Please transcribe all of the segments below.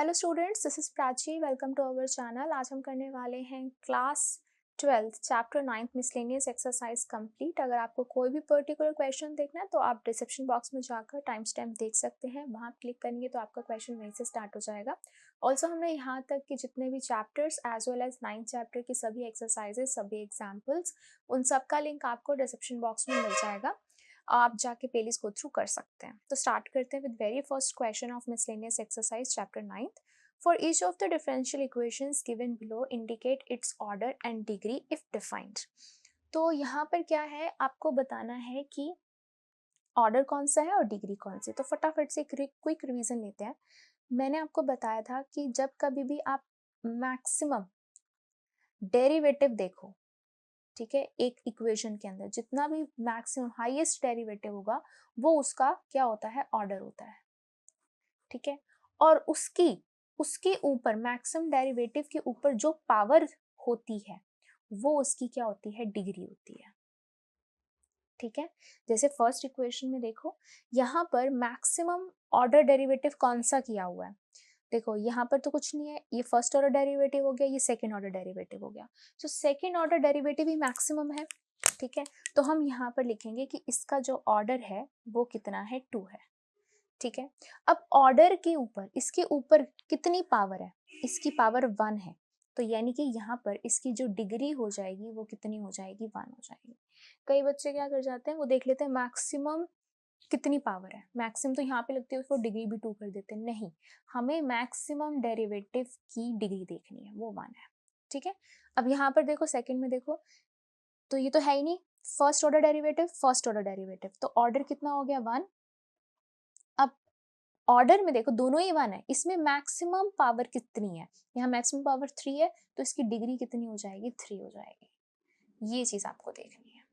Hello students, this is Prachi. Welcome to our channel. आज हम करने वाले हैं class 12 chapter 9 miscellaneous exercise complete. अगर आपको कोई भी पर्टिकुलर क्वेश्चन देखना है तो आप डिस्क्रिप्शन बॉक्स में जाकर टाइम स्टैम्प देख सकते हैं, वहाँ क्लिक करेंगे तो आपका क्वेश्चन वहीं से स्टार्ट हो जाएगा। ऑल्सो हमने यहाँ तक कि जितने भी chapters as well as 9 chapter की सभी एक्सरसाइजेज, सभी एग्जाम्पल्स, उन सब का लिंक आपको डिस्क्रिप्शन बॉक्स में मिल जाएगा। आप जाके प्लेलिस्ट गो थ्रू कर सकते हैं। तो स्टार्ट करते हैं with very first question of miscellaneous exercise chapter 9। For each of the differential equations given below, indicate its order and degree if defined. तो यहाँ पर क्या है, आपको बताना है कि ऑर्डर कौन सा है और डिग्री कौन सी। तो फटाफट से क्विक रिवीजन लेते हैं। मैंने आपको बताया था कि जब कभी भी आप मैक्सिमम डेरिवेटिव देखो, ठीक है, एक इक्वेशन के अंदर जितना भी मैक्सिमम हाईएस्ट डेरिवेटिव होगा वो उसका क्या होता है, ऑर्डर होता है। ठीक है, और उसके ऊपर मैक्सिमम डेरिवेटिव के ऊपर जो पावर होती है वो उसकी क्या होती है, डिग्री होती है। ठीक है, जैसे फर्स्ट इक्वेशन में देखो, यहाँ पर मैक्सिमम ऑर्डर डेरिवेटिव कौन सा किया हुआ है। देखो यहाँ पर तो कुछ नहीं है, ये फर्स्ट ऑर्डर डेरिवेटिव हो गया, ये सेकेंड ऑर्डर डेरिवेटिव हो गया। तो सेकेंड ऑर्डर डेरिवेटिव ही मैक्सिमम है। ठीक है, तो हम यहाँ पर लिखेंगे कि इसका जो ऑर्डर है वो कितना है, 2 है। ठीक है, अब ऑर्डर के ऊपर, इसके ऊपर कितनी पावर है, इसकी पावर 1 है। तो यानी कि यहाँ पर इसकी जो डिग्री हो जाएगी वो कितनी हो जाएगी, 1 हो जाएगी। कई बच्चे क्या कर जाते हैं, वो देख लेते हैं मैक्सिमम कितनी पावर है, मैक्सिमम तो यहाँ पे लगती है, उसको डिग्री भी 2 कर देते हैं। नहीं, हमें मैक्सिमम डेरिवेटिव की डिग्री देखनी है, वो 1 है। ठीक है, अब यहाँ पर देखो सेकंड में देखो, तो ये तो है ही नहीं, first order derivative first order derivative, तो ऑर्डर कितना हो गया, 1। अब ऑर्डर में देखो दोनों ही 1 है, इसमें मैक्सिमम पावर कितनी है, यहाँ मैक्सिमम पावर 3 है, तो इसकी डिग्री कितनी हो जाएगी, 3 हो जाएगी। ये चीज आपको देखनी है।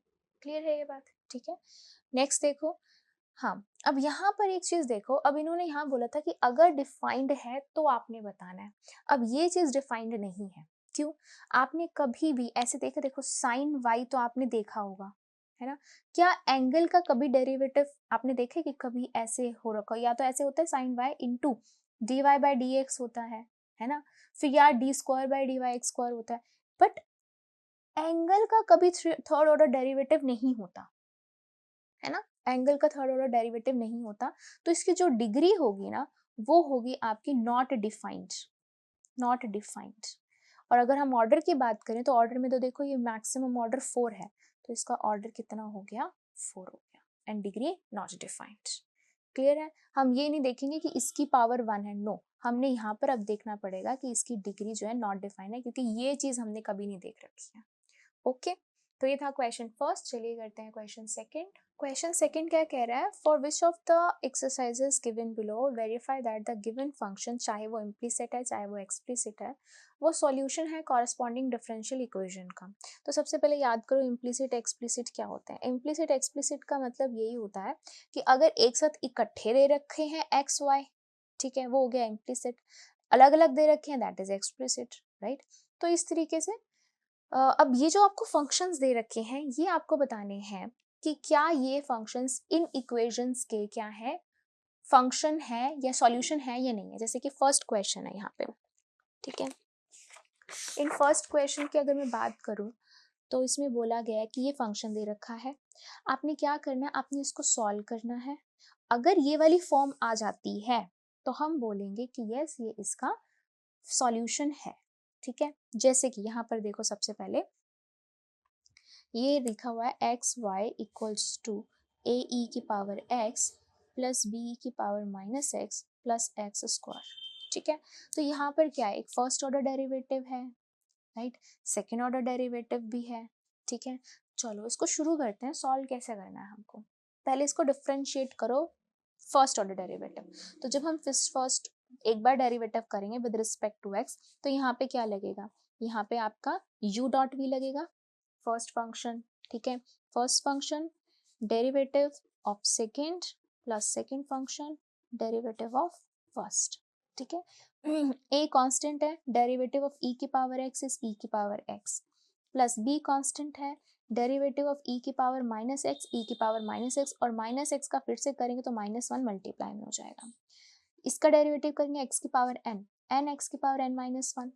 क्लियर है ये बात? ठीक है, नेक्स्ट देखो। हाँ, अब यहाँ पर एक चीज देखो, अब इन्होंने यहाँ बोला था कि अगर डिफाइंड है तो आपने बताना है। अब ये चीज डिफाइंड नहीं है, क्यों? आपने कभी भी ऐसे देखा, देखो साइन वाई तो आपने देखा होगा, है ना। क्या एंगल का कभी डेरिवेटिव आपने देखे कि कभी ऐसे हो रखा, या तो ऐसे होता है sine y into d y by d x होता है ना, फिर यार d square by d y x square होता है। बट एंगल का कभी थर्ड ऑर्डर डेरिवेटिव नहीं होता, है ना। एंगल का थर्ड ऑर्डर डेरिवेटिव नहीं होता, तो इसकी जो डिग्री होगी ना वो होगी आपकी नॉट डिफाइंड, नॉट डिफाइंड। और अगर हम ऑर्डर की बात करें तो ऑर्डर में तो देखो ये मैक्सिमम ऑर्डर 4 है, तो इसका ऑर्डर कितना हो गया, 4 हो गया, and degree not defined. Clear है, हम ये नहीं देखेंगे कि इसकी पावर 1 है, नो, हमने यहाँ पर अब देखना पड़ेगा कि इसकी डिग्री जो है नॉट डिफाइंड है, क्योंकि ये चीज हमने कभी नहीं देख रखी है। ओके, तो ये था क्वेश्चन फर्स्ट। चलिए करते हैं क्वेश्चन सेकंड। क्वेश्चन सेकंड क्या कह रहा है, for which of the exercises given below verify that the given function, चाहे वो इम्प्लिसिट है चाहे वो एक्सप्लिसिट है, वो सॉल्यूशन है कॉरस्पॉन्डिंग डिफरेंशियल इक्वेशन का। तो सबसे पहले याद करो इम्प्लिसिट एक्सप्लिसिट क्या होता है। इम्प्लिसिट एक्सप्लिसिट का मतलब यही होता है कि अगर एक साथ इकट्ठे दे रखे हैं एक्स वाई, ठीक है, वो हो गया इम्प्लिसिट। अलग अलग दे रखे हैं, दैट इज एक्सप्लिसिट, राइट। तो इस तरीके से अब ये जो आपको फंक्शंस दे रखे हैं, ये आपको बताने हैं कि क्या ये फंक्शंस इन इक्वेशंस के क्या है, फंक्शन है या सॉल्यूशन है या नहीं है। जैसे कि फर्स्ट क्वेश्चन है यहाँ पे, ठीक है। इन फर्स्ट क्वेश्चन की अगर मैं बात करूँ तो इसमें बोला गया है कि ये फंक्शन दे रखा है, आपने क्या करना है, आपने इसको सॉल्व करना है। अगर ये वाली फॉर्म आ जाती है तो हम बोलेंगे कि यस, ये इसका सॉल्यूशन है। ठीक है, जैसे कि यहाँ पर देखो, सबसे पहले ये लिखा हुआ है x y equals to a e की पावर एक्स प्लस बी की power minus x plus x square. ठीक है, तो यहाँ पर क्या है, एक फर्स्ट ऑर्डर डेरिवेटिव है, राइट, सेकेंड ऑर्डर डेरिवेटिव भी है। ठीक है, चलो इसको शुरू करते हैं, सॉल्व कैसे करना है हमको। पहले इसको डिफ्रेंशिएट करो फर्स्ट ऑर्डर डेरिवेटिव। तो जब हम फर्स्ट एक बार डेरिवेटिव करेंगे विद रिस्पेक्ट टू एक्स, तो यहाँ पे क्या लगेगा, यहाँ पे आपका u डॉट v लगेगा, फर्स्ट फंक्शन। ठीक है, first function derivative of second plus second function derivative of first. ठीक है, a कांस्टेंट है, डेरिवेटिव ऑफ e की पावर x इज e की power x, plus b constant है, डेरिवेटिव ऑफ e की पावर माइनस एक्स e की power minus x, और minus x का फिर से करेंगे तो -1 मल्टीप्लाई में हो जाएगा। इसका डेरिवेटिव करेंगे x की पावर n, एन एक्स की पावर एन माइनस 1,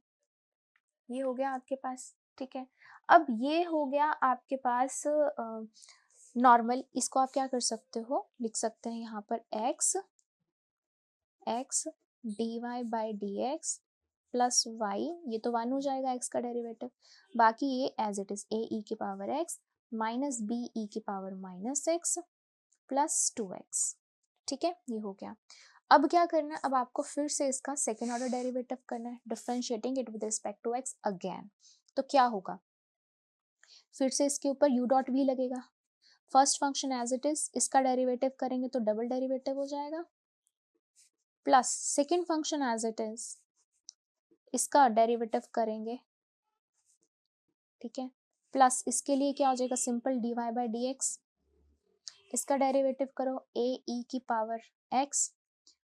ये हो गया आपके पास, ठीक है। अब ये हो गया आपके पास नॉर्मल, इसको आप क्या कर सकते हो, लिख सकते हैं यहाँ पर x dy by d x plus y, ये तो 1 हो जाएगा x का डेरिवेटिव, बाकी ये as it is a e की power x minus b e की power minus x plus 2x, ठीक है, ये हो गया। अब क्या करना है, अब आपको फिर से इसका सेकेंड ऑर्डर डेरिवेटिव करना है, differentiating it with respect to x again. तो क्या होगा, फिर से इसके ऊपर u डॉट v लगेगा, first function as it is, इसका डेरिवेटिव करेंगे तो डबल डेरिवेटिव हो जाएगा, plus second function as it is, इसका डेरिवेटिव करेंगे, ठीक है, प्लस इसके लिए क्या हो जाएगा, simple dy by d x, इसका डेरिवेटिव करो ए ई की power x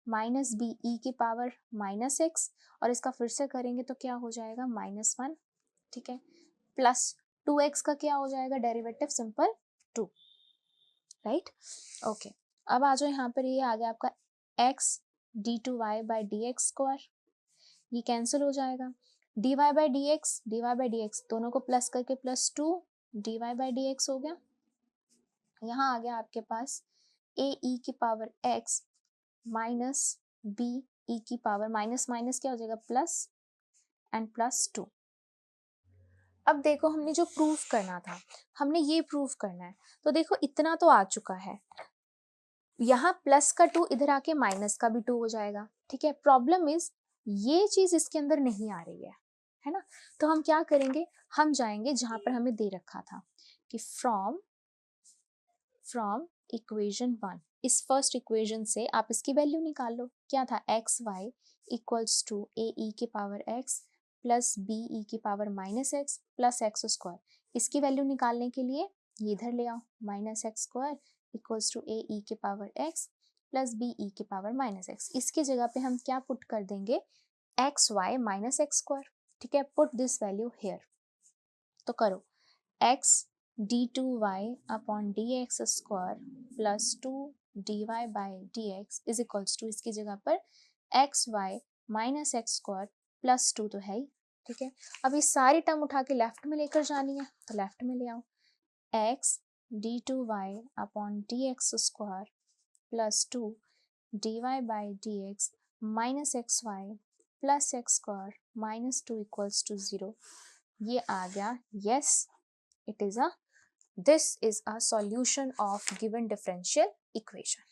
minus b e की पावर माइनस एक्स, और इसका फिर से करेंगे तो क्या हो जाएगा -1, ठीक है, प्लस 2x का क्या हो जाएगा डेरिवेटिव, सिंपल 2, राइट, ओके। अब आ जाओ यहाँ पर, ये आ गया आपका x d2y by d x square, ये कैंसिल हो जाएगा, dy बाई डी एक्स दोनों को प्लस करके plus 2 dy by d x हो गया, यहाँ आ गया आपके पास ए ई की power x minus b e की पावर माइनस माइनस क्या हो जाएगा प्लस एंड प्लस 2। अब देखो हमने जो प्रूफ करना था, हमने ये प्रूफ करना है, तो देखो इतना तो आ चुका है, यहाँ प्लस का 2 इधर आके माइनस का भी 2 हो जाएगा, ठीक है। प्रॉब्लम इज ये चीज इसके अंदर नहीं आ रही है ना, तो हम क्या करेंगे, हम जाएंगे जहां पर हमें दे रखा था कि फ्रॉम इक्वेशन 1, इस फर्स्ट इक्वेशन से आप इसकी वैल्यू निकाल लो, क्या था x y equals to a e की power x plus b e की power minus x plus x square, इसकी वैल्यू निकालने के लिए ये इधर ले आओ, minus x square equals to a e की power x plus b e की पावर माइनस एक्स, इसकी जगह पे हम क्या पुट कर देंगे, x y minus x square, ठीक है, पुट दिस वैल्यू हेयर, तो करो x d2y upon d x square plus 2 dy by d x is equals to, इसकी जगह पर x y minus x square plus 2 तो है ही, ठीक है। अब ये सारी टर्म उठा के लेफ्ट में लेकर जानी है, तो लेफ्ट में ले आओ, x d2y upon d x square plus 2 dy by d x minus x y plus x square minus 2 equals to 0, ये आ गया, yes this is a solution of given differential equation,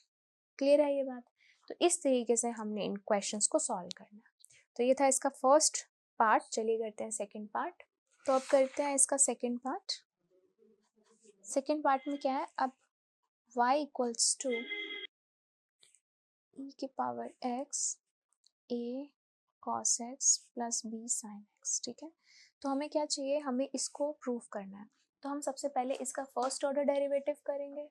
clear है ये बात। तो इस तरीके से हमने इन क्वेश्चंस को सॉल्व करना है। तो ये था इसका फर्स्ट पार्ट, चलिए करते हैं सेकंड पार्ट। तो अब करते हैं इसका सेकंड पार्ट। सेकंड पार्ट में क्या है, अब y इक्वल्स टू e की power x a cos x plus b sin x, ठीक है। तो हमें क्या चाहिए, हमें इसको प्रूव करना है, तो हम सबसे पहले इसका फर्स्ट ऑर्डर डेरिवेटिव करेंगे।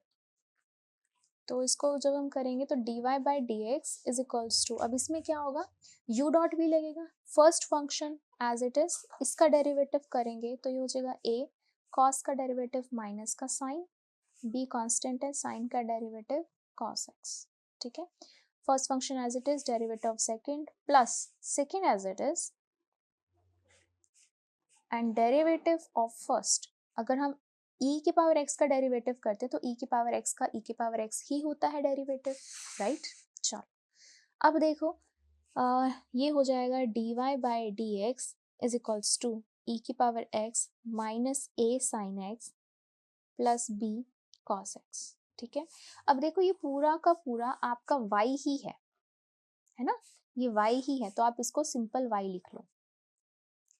तो इसको जब हम करेंगे तो dy by d x is equals to, अब इसमें क्या होगा, u डॉट भी लगेगा, first function as it is, इसका डेरिवेटिव करेंगे तो ये हो जाएगा a cos का डेरिवेटिव माइनस का साइन, b कांस्टेंट है, साइन का डेरिवेटिव cos x, ठीक है। First function as it is, derivative of second plus second as it is and derivative of first, अगर हम e की पावर x का डेरिवेटिव करते हैं तो e की पावर x का e की पावर x ही होता है डेरिवेटिव, राइट। चलो अब देखो ये हो जाएगा dy by d x is equals to e की power x minus a sine x plus b cos x, ठीक है। अब देखो ये पूरा का पूरा आपका y ही है ना, ये y ही है, तो आप इसको सिंपल y लिख लो,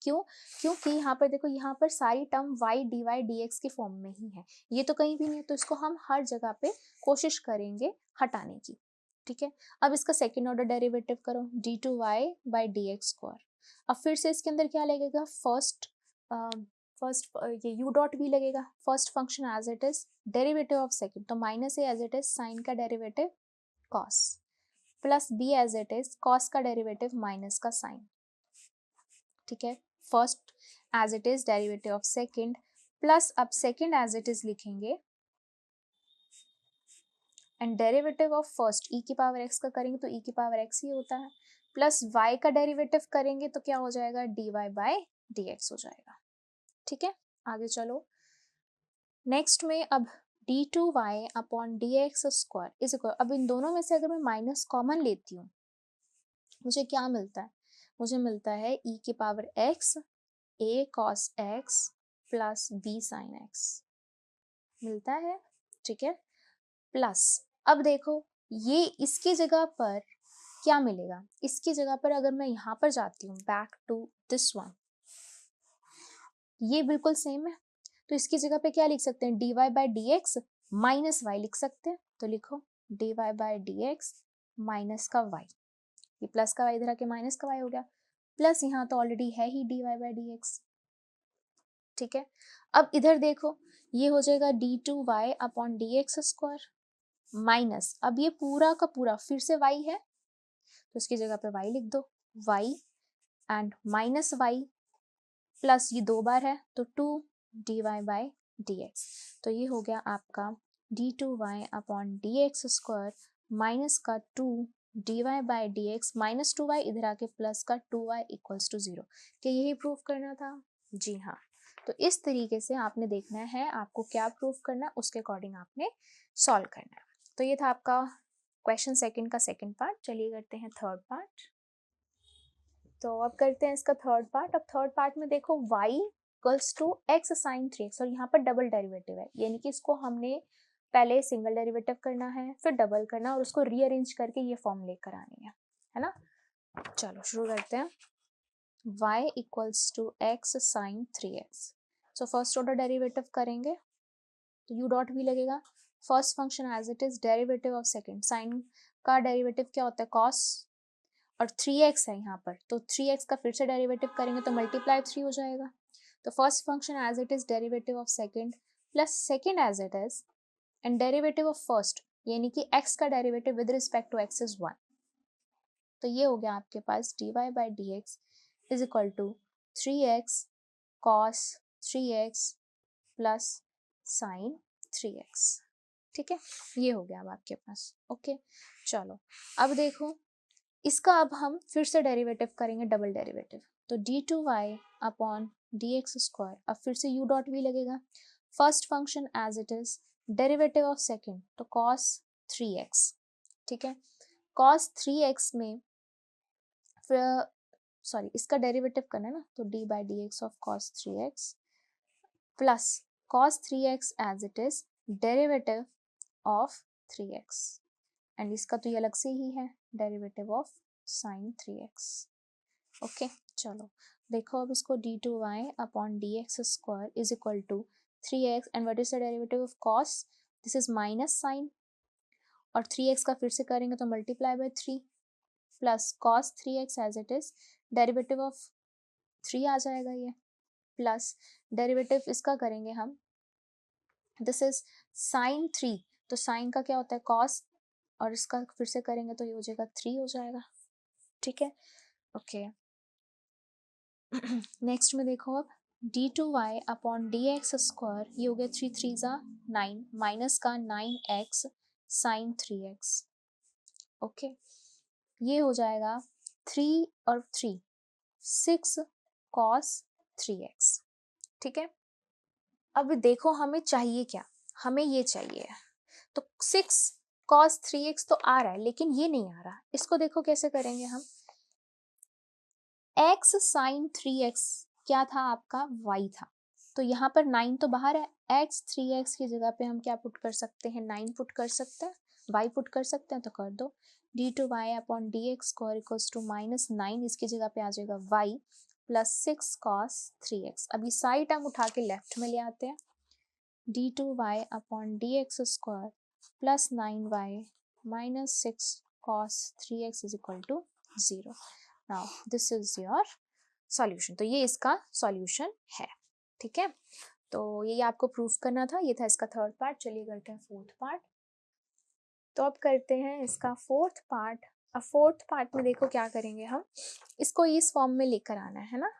क्यों, क्योंकि यहाँ पर देखो, यहाँ पर सारी टर्म y dy dx के फॉर्म में ही है, ये तो कहीं भी नहीं है, तो इसको हम हर जगह पे कोशिश करेंगे हटाने की, ठीक है। अब इसका सेकेंड ऑर्डर डेरिवेटिव करो d2y by d x square, अब फिर से इसके अंदर क्या लगेगा, फर्स्ट ये u डॉट भी लगेगा, first function as it is, derivative of second, तो minus a as it is sine का derivative cos plus b as it is cos का डेरिवेटिव माइनस का साइन, ठीक है। First as it is, derivative of second plus, अब second as it is लिखेंगे and derivative of first e की power x का करेंगे तो e की पावर x ही होता है, प्लस y का डेरिवेटिव करेंगे तो क्या हो जाएगा, dy बाय dx हो जाएगा। ठीक है, आगे चलो। नेक्स्ट में अब d2y upon dx square is equal, अब इन दोनों में से अगर मैं माइनस कॉमन लेती हूँ मुझे क्या मिलता है, मुझे मिलता है e की power x a cos x plus b sin x मिलता है। ठीक है, प्लस अब देखो ये इसकी जगह पर क्या मिलेगा, इसकी जगह पर अगर मैं यहाँ पर जाती हूँ बैक टू दिस वन, ये बिल्कुल सेम है, तो इसकी जगह पे क्या लिख सकते हैं, dy by d x minus y लिख सकते हैं। तो लिखो dy by d x minus का y, ये प्लस का y इधर आके माइनस का y हो गया, प्लस यहाँ तो ऑलरेडी है ही dy बाई डी एक्स। ठीक है, अब इधर देखो ये हो जाएगा d2y upon d x square minus, अब ये पूरा का पूरा फिर से y है तो इसकी जगह पे y लिख दो, y and minus y plus ये 2 बार है तो 2 dy बाई dx, तो ये हो गया आपका d2y upon dx square minus का 2 dy by dx minus 2y इधर आके प्लस का 2y इक्वल्स टू 0। क्या यही प्रूफ करना था? जी हाँ, तो इस तरीके से आपने देखना है आपको क्या प्रूफ करना है, उसके अकॉर्डिंग आपने सॉल्व करना है। तो ये था आपका क्वेश्चन सेकंड का सेकंड पार्ट। चलिए करते हैं थर्ड पार्ट। तो अब करते हैं इसका थर्ड पार्ट। अब थर्ड पार्ट में देखो y equals to x sine 3x और यहाँ पर डबल डेरिवेटिव है, यानी कि इसको हमने पहले सिंगल डेरिवेटिव करना है फिर डबल करना और उसको रीअरेंज करके ये फॉर्म लेकर आनी है ना। चलो शुरू करते हैं। y equals to x sine 3x, so first order derivative करेंगे तो u डॉट भी लगेगा, first function as it is derivative of second, sine का डेरिवेटिव क्या होता है cos और 3x है यहाँ पर, तो 3x का फिर से डेरिवेटिव करेंगे तो मल्टीप्लाई 3 हो जाएगा। तो first function as it is derivative of second plus second as it is and derivative of first, यानी कि x का derivative with respect to x is 1, तो ये हो गया आपके पास dy by d x is equal to 3x cos 3x plus sine 3x। ठीक है, ये हो गया अब आपके पास। ओके चलो अब देखो इसका अब हम फिर से डेरिवेटिव करेंगे डबल डेरिवेटिव, तो d2y अपॉन dx स्क्वायर, अब फिर से u डॉट भी लगेगा, first function as it is derivative of second तो cos 3x। ठीक है, cos 3x में फिर सॉरी इसका डेरिवेटिव करना है ना, तो d by d x of cos 3x plus cos 3x as it is derivative of 3x and इसका तो ये अलग से ही है derivative of sine 3x। Okay चलो देखो अब इसको d2y upon dx square is equal to 3x and what is the derivative of cos, this is minus sine और 3x का फिर से करेंगे तो multiply by 3 plus cos 3x as it is derivative of 3 आ जाएगा ये, प्लस डेरिवेटिव इसका करेंगे हम, दिस इज साइन 3, तो साइन का क्या होता है cos और इसका फिर से करेंगे तो ये हो जाएगा 3 हो जाएगा। ठीक है ओके नेक्स्ट में देखो अब d2y upon d x square, ये हो गया 3 3 ज़ा 9 माइनस का 9x साइन 3x। ओके ये हो जाएगा 3 और 3 6 cos 3x। ठीक है, अब देखो हमें चाहिए क्या, हमें ये चाहिए, तो 6 cos 3x तो आ रहा है लेकिन ये नहीं आ रहा, इसको देखो कैसे करेंगे हम, x साइन 3x क्या था आपका y था, तो यहाँ पर 9 तो बाहर है, x 3x की जगह पे हम क्या पुट कर सकते हैं, 9 पुट कर सकते हैं, y पुट कर सकते हैं, तो कर दो d2y upon d x square equals to minus 9, इसकी जगह पे आ जाएगा y प्लस 6 cos 3x। अभी साइड टर्म उठा के लेफ्ट में ले आते हैं, d2y upon d x square plus 9y minus 6 cos 3x is equal to 0। Now this is your solution, तो ये इसका सॉल्यूशन है। ठीक है, तो ये आपको प्रूफ करना था, ये था इसका थर्ड पार्ट। चलिए करते हैं फोर्थ पार्ट। तो अब करते हैं इसका फोर्थ पार्ट। अब फोर्थ पार्ट में देखो क्या करेंगे हम, इसको इस फॉर्म में लेकर आना है ना,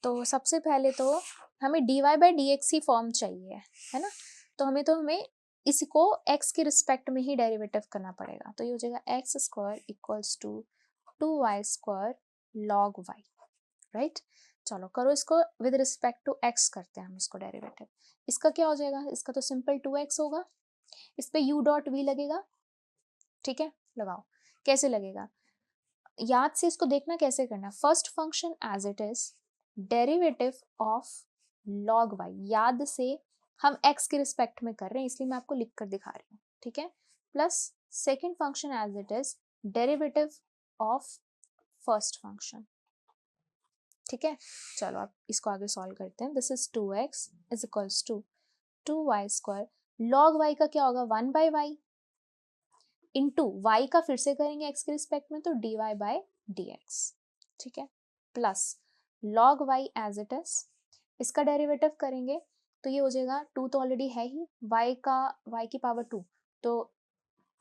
तो सबसे पहले तो हमें dy by d x he form चाहिए है ना, तो हमें इसको x के रिस्पेक्ट में ही डेरिवेटिव करना पड़ेगा, तो ये हो जाएगा x square equals to 2y² log y, right. चलो करो इसको विद रिस्पेक्ट टू x करते हैं हम इसको डेरिवेटिव। इसका क्या हो जाएगा, इसका तो सिंपल 2x होगा, इस पे u डॉट v लगेगा, ठीक है, लगाओ। कैसे लगेगा, याद से इसको देखना कैसे करना। First function as it is, derivative of log y, याद से हम x के रिस्पेक्ट में कर रहे हैं इसलिए मैं आपको लिख कर दिखा रही हूँ, ठीक है, plus second function as it is derivative of first function, ठीक है। चलो अब इसको आगे सॉल्व करते हैं। This is 2x is equals to 2y², log y का क्या होगा 1/y इंटू y का फिर से करेंगे x के रिस्पेक्ट में तो dy/dx, ठीक है, plus log y as it is, इसका डेरिवेटिव करेंगे तो ये हो जाएगा 2 तो ऑलरेडी है ही, y की पावर 2 तो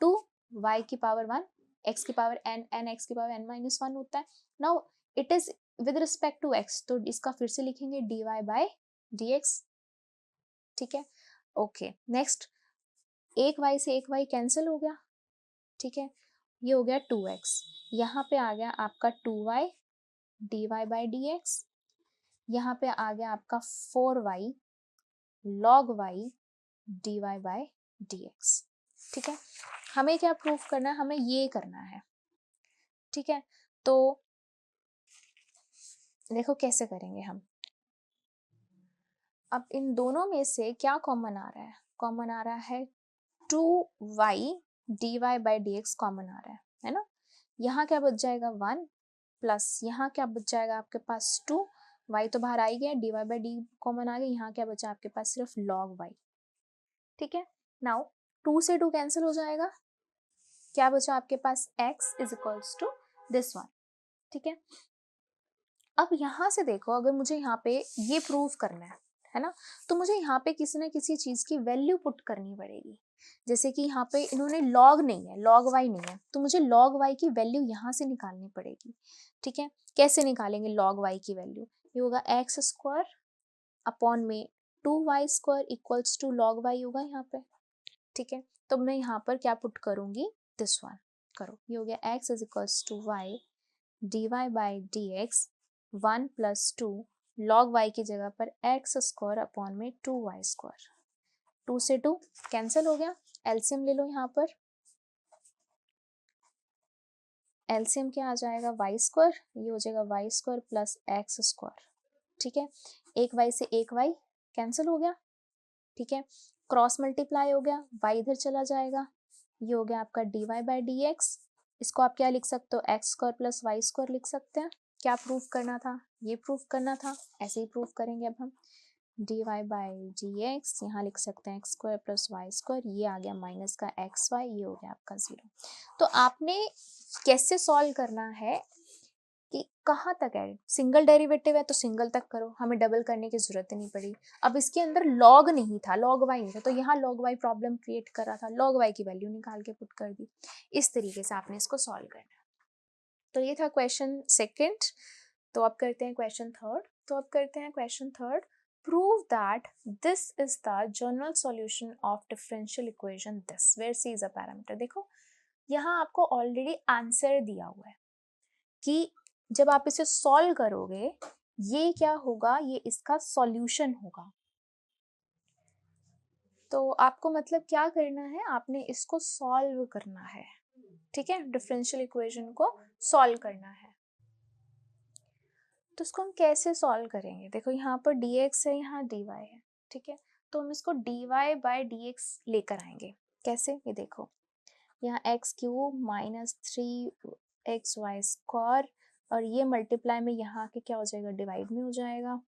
2 y की पावर 1 x की पावर n x की पावर n-1 होता है। Now it is with respect to x तो इसका फिर से लिखेंगे dy/dx, ठीक है। ओके नेक्स्ट, एक y से एक y कैंसिल हो गया, ठीक है, ये हो गया 2x, यहाँ पे आ गया आपका 2y dy/dx, यहाँ पे आ गया आपका 4y log y dy/dx, ठीक है। हमें क्या प्रूफ करना है, हमें ये करना है, ठीक है। तो देखो कैसे करेंगे हम, अब इन दोनों में से क्या कॉमन आ रहा है, कॉमन आ रहा है 2y dy/dx कॉमन आ रहा है ना। यहाँ क्या बच जाएगा 1 प्लस यहाँ क्या बच जाएगा आपके पास 2, y तो बाहर आ ही गया, dy/d कॉमन आ गया, यहाँ क्या बचा आपके पास सिर्फ log y, ठीक है। नाउ 2 से 2 कैंसिल हो जाएगा, क्या बचा आपके पास x is equals to this one, ठीक है। अब यहाँ से देखो, अगर मुझे यहाँ पे ये प्रूव करना है ना, तो मुझे यहाँ पे किसी ना किसी चीज की वैल्यू पुट करनी पड़ेगी। जैसे कि यहाँ पे इन्होंने log नहीं है, log y नहीं है, तो मुझे log y की वैल्यू यहाँ से निकालनी पड़ेगी, ठीक है। कैसे निकालेंगे log y की वैल्यू, ये होगा x² अपॉन में 2y² equals to log y होगा यहाँ पे, ठीक है। तो मैं यहाँ पर क्या पुट करूंगी, दिस वन करो, ये हो गया x is equals to y dy/dx 1 plus 2 log y की जगह पर x² अपॉन में 2y², 2 से 2 कैंसिल हो गया, एलसीएम ले लो, यहाँ पर एलसीएम क्या आ जाएगा y², ये हो जाएगा y² प्लस x², ठीक है। एक y से एक y कैंसिल हो गया, ठीक है, क्रॉस मल्टीप्लाई हो गया, y इधर चला जाएगा, ये हो गया आपका dy/dx, इसको आप क्या लिख सकते हो x² प्लस y² लिख सकते हैं। क्या प्रूफ करना था, ये प्रूफ करना था, ऐसे ही प्रूफ करेंगे अब हम, dy/dx यहाँ लिख सकते हैं x² प्लस y², ये आ गया माइनस का xy, ये हो गया आपका 0। तो आपने कैसे सॉल्व करना है कि कहाँ तक है, सिंगल डेरिवेटिव है तो सिंगल तक करो, हमें डबल करने की जरूरत नहीं पड़ी। अब इसके अंदर log नहीं था, log y नहीं था, तो यहाँ log y प्रॉब्लम क्रिएट कर रहा था, log y की वैल्यू निकाल के पुट कर दी। इस तरीके से आपने इसको सॉल्व करना है। तो ये था क्वेश्चन सेकेंड। तो अब करते हैं question third. Prove that this is the general solution of differential equation this where c is a parameter. देखो यहाँ आपको ऑलरेडी आंसर दिया हुआ है कि जब आप इसे सॉल्व करोगे ये क्या होगा, ये इसका सॉल्यूशन होगा। तो आपको मतलब क्या करना है, आपने इसको सॉल्व करना है, ठीक है, डिफरेंशियल इक्वेशन को सॉल्व करना है। तो इसको हम कैसे सॉल्व करेंगे, देखो यहाँ पर dx है, यहाँ dy है, ठीक है, तो हम इसको dy/dx लेकर आएंगे। कैसे, ये देखो यहाँ x³ माइनस 3xy² और ये मल्टीप्लाई में यहाँ के क्या हो जाएगा, डिवाइड में हो जाएगा,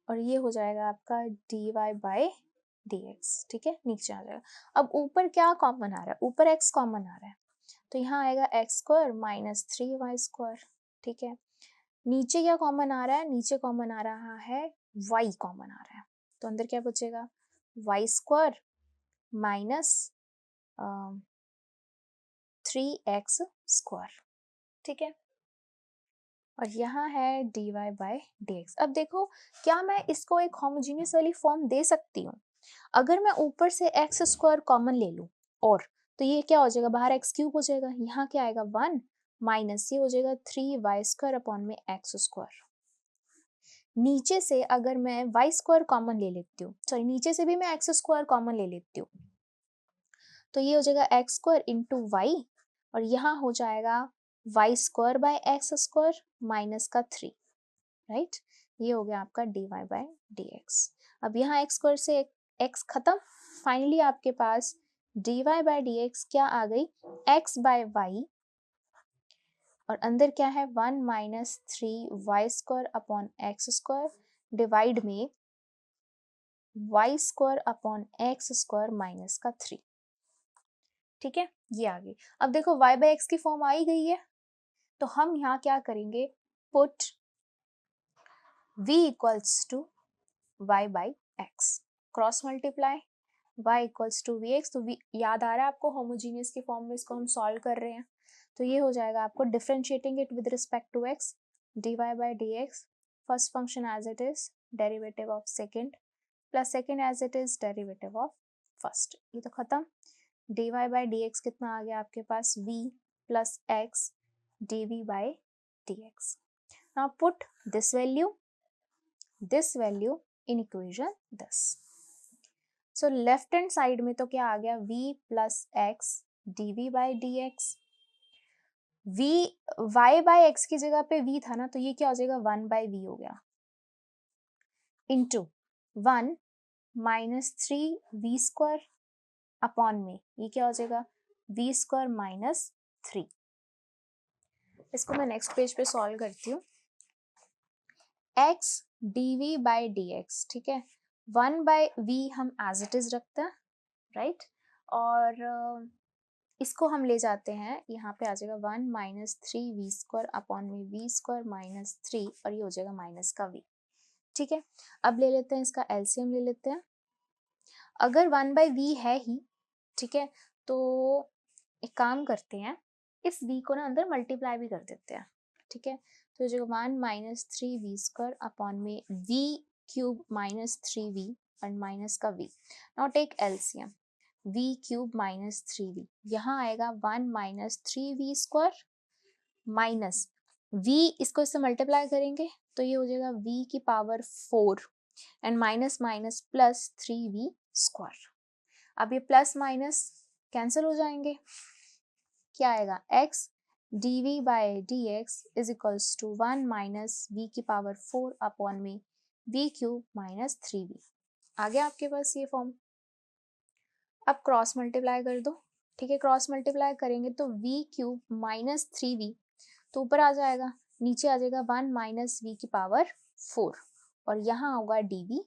और ये हो जाएगा आपका dy/dx, ठीक है, नीचे आ जाएगा। अब ऊपर क्या कॉमन आ रहा है, ऊपर x कॉमन आ रहा है, तो यहाँ आएगा x² माइनस 3y², ठीक है। नीचे क्या कॉमन आ रहा है, नीचे कॉमन आ रहा है y कॉमन आ रहा है, तो अंदर क्या बचेगा y² माइनस 3x², ठीक है, और यहाँ है dy/dx। अब देखो क्या मैं इसको एक होमोजेनियस वाली फॉर्म दे सकती हूँ, अगर मैं ऊपर से x² कॉमन ले लूँ और तो ये क्या हो जाएगा, बाहर एक्स क्यूब हो जाएगा, यहाँ क्या आएगा 1 माइनस ये हो जाएगा 3y² अपॉन में x²। नीचे से अगर मैं y² कॉमन ले लेती हूँ, सॉरी नीचे से भी मैं x² कॉमन ले लेती हूँ, तो ये हो जाएगा x² इंटू वाई, और यहाँ हो जाएगा y² बाय x² माइनस का 3, राइट। ये हो गया आपका dy बाय dx। अब यहाँ x² से x खत्म, फाइनली आपके पास dy बाय dx क्या आ गई, x बाय y, और अंदर क्या है 1 minus 3y² upon x² divide में y² अपॉन x² माइनस का 3, ठीक है, ये आ गई। अब देखो y बाय x की फॉर्म आ ही गई है, तो हम यहाँ क्या करेंगे, put v equals to y by x, cross multiply y equals to v x, तो v याद आ रहा है आपको, होमोजीनियस की फॉर्म में इसको हम सॉल्व कर रहे हैं, तो ये हो जाएगा आपको differentiating it with respect to x, dy by dx, first function as it is derivative of second plus second as it is derivative of first, ये तो खत्म। dy बाई dx कितना आ गया आपके पास, v plus x dv by dx। Now put this value in equation this. So left hand side में तो क्या आ गया, v plus x dv by dx, v y by x की जगह पे v था ना, तो ये क्या हो जाएगा 1 बाई v हो गया, इंटू 1 माइनस 3v² अपॉन में ये क्या हो जाएगा v² माइनस 3। इसको मैं नेक्स्ट पेज पे सॉल्व करती हूँ। x dv बाई dx, ठीक है, 1 बाई v हम एज इट इज रखते हैं, राइट, और इसको हम ले जाते हैं, यहाँ पे आ जाएगा 1 माइनस 3v² अपॉन में v² माइनस 3, और ये हो जाएगा माइनस का v, ठीक है। अब ले लेते हैं इसका एलसीएम ले लेते हैं, अगर 1 बाई v है ही, ठीक है, तो एक काम करते हैं, इस v को ना अंदर मल्टीप्लाई भी कर देते हैं, ठीक है, तो जो 1 माइनस 3v² अपॉन में v³ माइनस 3v और माइनस का v। Now take LCM, v³ minus 3v, यहाँ आएगा 1 माइनस 3v² माइनस v, इसको इससे मल्टीप्लाई करेंगे तो ये हो जाएगा v की power 4 and minus minus plus 3v²। अब ये प्लस माइनस कैंसिल हो जाएंगे, क्या आएगा x dv by dx is equals to 1 minus v की पावर 4 अपॉन में v³ माइनस 3v। आ गया आपके पास ये फॉर्म। अब क्रॉस मल्टीप्लाई कर दो, ठीक है, क्रॉस मल्टीप्लाई करेंगे तो v³ माइनस 3v तो ऊपर आ जाएगा, नीचे आ जाएगा 1 माइनस v की पावर 4, और यहाँ होगा dv,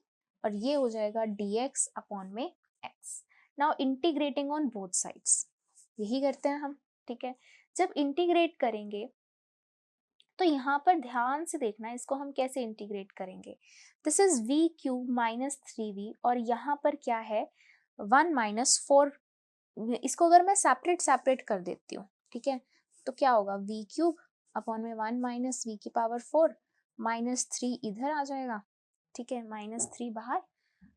और ये हो जाएगा dx अपॉन में x। Now integrating on both sides, यही करते हैं हम, ठीक है। जब इंटीग्रेट करेंगे तो यहाँ पर ध्यान से देखना है, इसको हम कैसे इंटीग्रेट करेंगे। This is v³ minus 3v, और यहाँ पर क्या है 1 माइनस 4, इसको अगर मैं सेपरेट कर देती हूँ, ठीक है, तो क्या होगा v³ अपॉन में 1 माइनस v की पावर 4 माइनस 3 इधर आ जाएगा, ठीक है, माइनस 3 बाहर,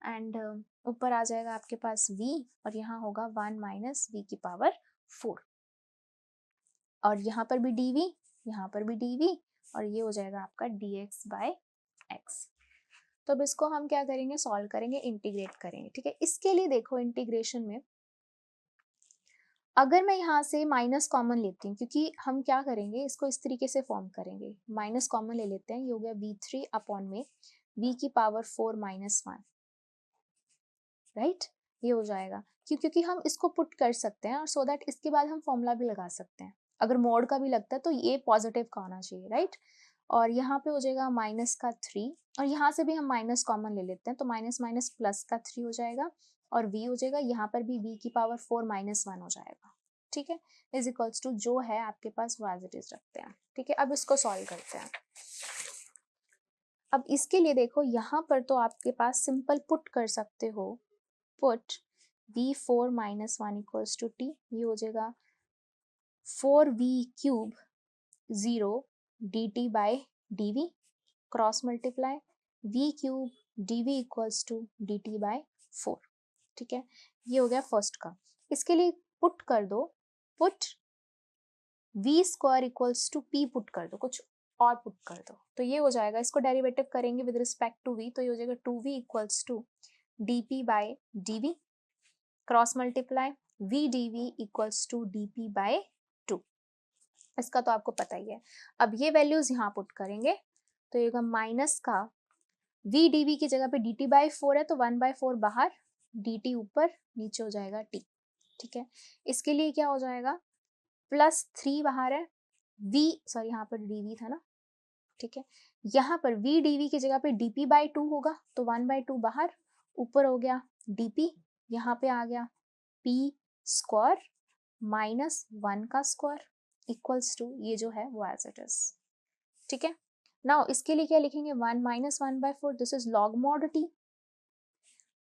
एंड ऊपर आ जाएगा आपके पास v, और यहाँ होगा 1 माइनस v की पावर 4, और यहाँ पर भी dv, यहाँ पर भी dv, और ये हो जाएगा आपका dx बाय x। तो अब इसको हम क्या करेंगे, सॉल्व करेंगे, इंटीग्रेट करेंगे, ठीक है। इसके लिए देखो इंटीग्रेशन में अगर मैं यहाँ से माइनस कॉमन लेती हूँ, क्योंकि हम क्या करेंगे, इसको इस तरीके से फॉर्म करेंगे, माइनस कॉमन ले लेते हैं, ये हो गया v3 अपॉन में v की पावर 4 माइनस 1, राइट, ये हो जाएगा, क्योंकि हम इसको पुट कर सकते हैं, और सो दैट इसके बाद हम फॉर्मूला भी लगा सकते हैं, अगर मोड का भी लगता है तो ये पॉजिटिव का होना चाहिए, राइट, और यहाँ पे हो जाएगा माइनस का 3, और यहाँ से भी हम माइनस कॉमन ले लेते हैं, तो माइनस माइनस प्लस का 3 हो जाएगा, और v हो जाएगा, यहाँ पर भी v की पावर 4 माइनस 1 हो जाएगा, ठीक है, इज इक्वल्स टू जो है आपके पास वो एज इट इज रखते हैं, ठीक है। अब इसको सॉल्व करते हैं। अब इसके लिए देखो यहाँ पर तो आपके पास सिंपल पुट कर सकते हो, put v4 minus 1 equals to t, ये हो जाएगा 4v³ 0 dt by dv, cross multiply v³ dv equals to dt by 4, ठीक है, ये हो गया फर्स्ट का। इसके लिए पुट कर दो, put v square equals to p put कर दो, कुछ और पुट कर दो, तो ये हो जाएगा, इसको डेरिवेटिव करेंगे विद रिस्पेक्ट टू v, तो ये हो जाएगा 2v equals to dp by dv, cross multiply v dv equals to dp by 2, इसका तो आपको पता ही है। अब ये वैल्यूज यहाँ पुट करेंगे तो ये होगा माइनस का v dv की जगह पे dt बाय 4 है तो 1/4 बाहर, dt ऊपर, नीचे हो जाएगा t, ठीक है। इसके लिए क्या हो जाएगा, +3 बाहर है, यहाँ पर dv था ना, ठीक है, यहाँ पर v dv की जगह पे dp बाय 2 होगा तो 1/2 बाहर, ऊपर हो गया dp, यहाँ पे आ गया p स्क्वायर माइनस 1 का स्क्वायर इक्वल्स टू ये जो है वो एज इट इज, ठीक है। नाउ इसके लिए क्या लिखेंगे, 1 minus 1/4, this is log mod t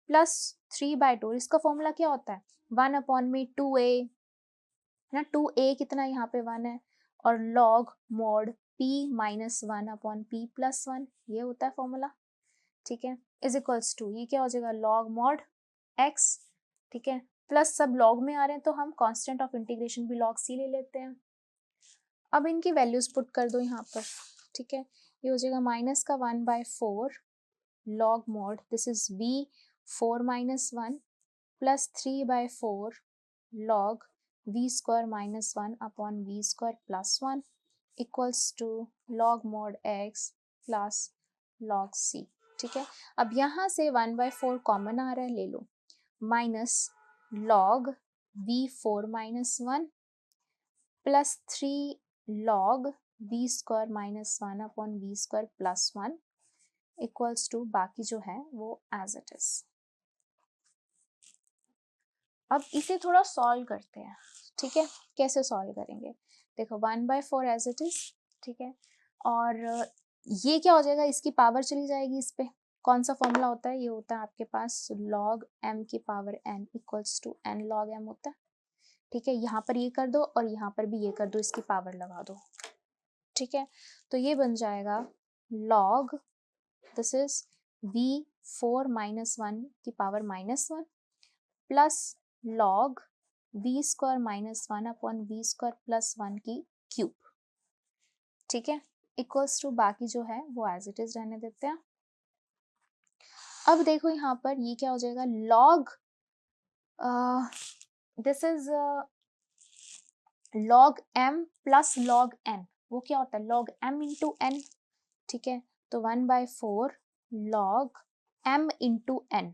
plus 3/2, इसका फॉर्मूला क्या होता है, 1 अपॉन में 2a ना, 2a कितना यहाँ पे 1 है, और log mod p minus 1 upon p plus 1, ये होता है फॉर्मूला, ठीक है, इज इक्वल्स टू ये क्या हो जाएगा लॉग मॉड x, ठीक है, प्लस सब लॉग में आ रहे हैं तो हम कांस्टेंट ऑफ इंटीग्रेशन भी log c ले लेते हैं। अब इनकी वैल्यूज पुट कर दो यहाँ पर, ठीक है, ये हो जाएगा माइनस का 1/4 log mod, this is v 4 minus 1 plus 3/4 log v square minus 1 upon v square plus 1 equals to log mod x plus log c, ठीक है। अब यहाँ से 1/4 कॉमन आ रहा है, ले लो, minus log v 4 minus 1 plus 3 log v square minus 1 upon v square plus 1 equals to बाकी जो है वो एज इट इज। अब इसे थोड़ा सॉल्व करते हैं, ठीक है, कैसे सॉल्व करेंगे, देखो 1/4 एज इट इज, ठीक है, और ये क्या हो जाएगा, इसकी पावर चली जाएगी इस पे, कौन सा फॉर्मूला होता है, ये होता है आपके पास log m की power n equals to n log m होता है, ठीक है, यहाँ पर ये कर दो और यहाँ पर भी ये कर दो, इसकी पावर लगा दो, ठीक है, तो ये बन जाएगा log, this is v4 minus 1 की power minus 1 plus log v square minus 1 upon v square plus 1 की क्यूब, ठीक है, इक्वल्स टू बाकी जो है वो एज इट इज रहने देते हैं। अब देखो यहाँ पर ये क्या हो जाएगा, log this is log m plus log n, वो क्या होता है log m इंटू n, ठीक है, तो 1/4 log m इंटू n,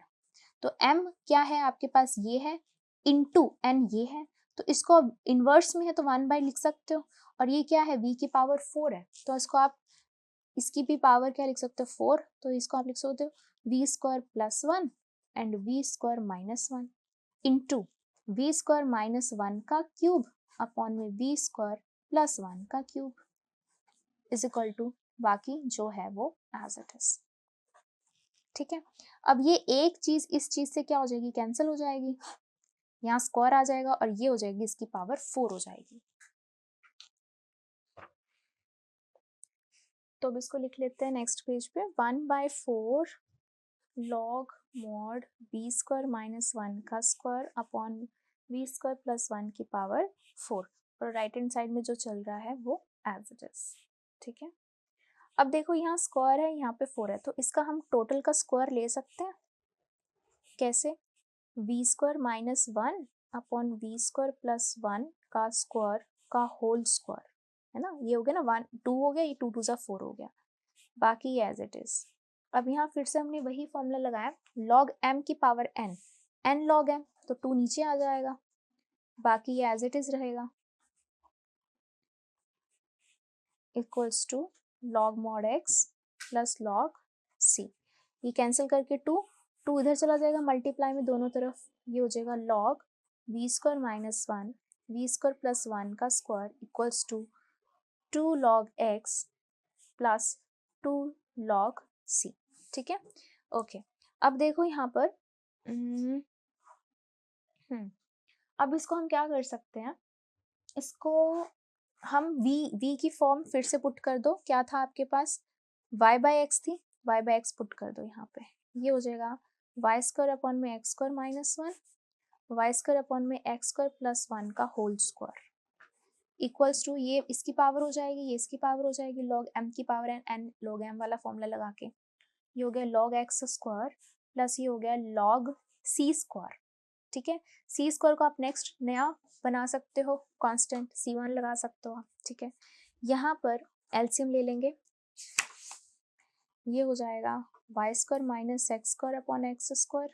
तो m क्या है आपके पास, ये है, इंटू n ये है, तो इसको अब इनवर्स में है तो 1 बाय लिख सकते हो, और ये क्या है v की पावर 4 है, तो इसको आप इसकी भी पावर क्या लिख सकते हो 4, तो इसको आप लिख सकते हो v square plus 1 and v square minus 1 into v square minus 1 का क्यूब अपॉन में v स्क्वायर प्लस 1 का क्यूब इज इक्वल टू बाकी जो है वो एज इट इज, ठीक है। अब ये एक चीज इस चीज से क्या हो जाएगी, कैंसिल हो जाएगी, यहाँ स्क्वायर आ जाएगा और ये हो जाएगी इसकी पावर 4 हो जाएगी, तो अब इसको लिख लेते हैं नेक्स्ट पेज पे, 1/4 log mod v square minus 1 का square upon v square plus 1 की पावर 4, और राइट हैंड साइड में जो चल रहा है वो एज इट इज, ठीक है। अब देखो यहाँ स्क्वायर है, यहाँ पे 4 है, तो इसका हम टोटल का स्क्वायर ले सकते हैं, कैसे, v square minus 1 upon v square plus 1 का स्क्वायर का होल स्क्वायर, है ना, ये हो गया ना, 1 2 हो गया, ये 2 2 4 हो गया, बाकी एज इट इज। अब यहाँ फिर से हमने वही फॉर्मूला लगाया, log m की पावर n log m, तो 2 नीचे आ जाएगा, बाकी ये एज इट इज रहेगा, equals to log mod x plus log c, ये कैंसिल करके 2 इधर चला जाएगा मल्टीप्लाई में दोनों तरफ, ये हो जाएगा log v square minus 1 v square plus 1 का square equals to 2 log x plus 2 log c, ठीक है, ओके। अब देखो यहाँ पर अब इसको हम क्या कर सकते हैं, इसको हम v की फॉर्म फिर से पुट कर दो, क्या था आपके पास y बाय एक्स थी, y बाय एक्स पुट कर दो यहाँ पे, ये हो जाएगा y स्क्वायर अपॉन में x square minus 1 y square upon में एक्स स्क्वायर प्लस 1 का होल स्क्वायर इक्वल्स टू, ये इसकी पावर हो जाएगी, ये इसकी पावर हो जाएगी, लॉग एम की पावर एन लॉग एम वाला फॉर्मूला लगा के ये हो गया लॉग एक्स स्क्वायर प्लस ये हो गया लॉग सी स्क्वायर। ठीक है, सी स्क्वायर को आप नेक्स्ट नया बना सकते हो, कांस्टेंट C1 लगा सकते हो आप। ठीक है, यहाँ पर एलसीएम ले लेंगे, ये हो जाएगा y square minus x square upon x square,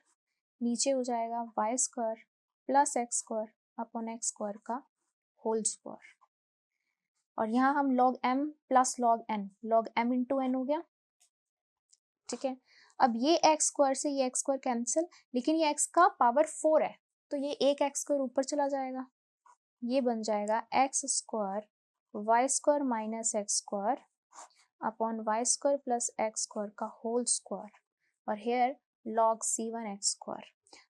नीचे हो जाएगा y square plus x square upon x square का होल स्क्वायर, और यहाँ हम log m plus log m into n हो गया। ठीक है, अब ये एक्स स्क्वायर से ये एक्स स्क्वायर कैंसिल, लेकिन ये एक्स का पावर 4 है तो ये एक एक्स स्क्वायर ऊपर चला जाएगा, ये बन जाएगा x square y square minus x square upon y square plus x square का होल स्क्वायर, और here log c1 x square,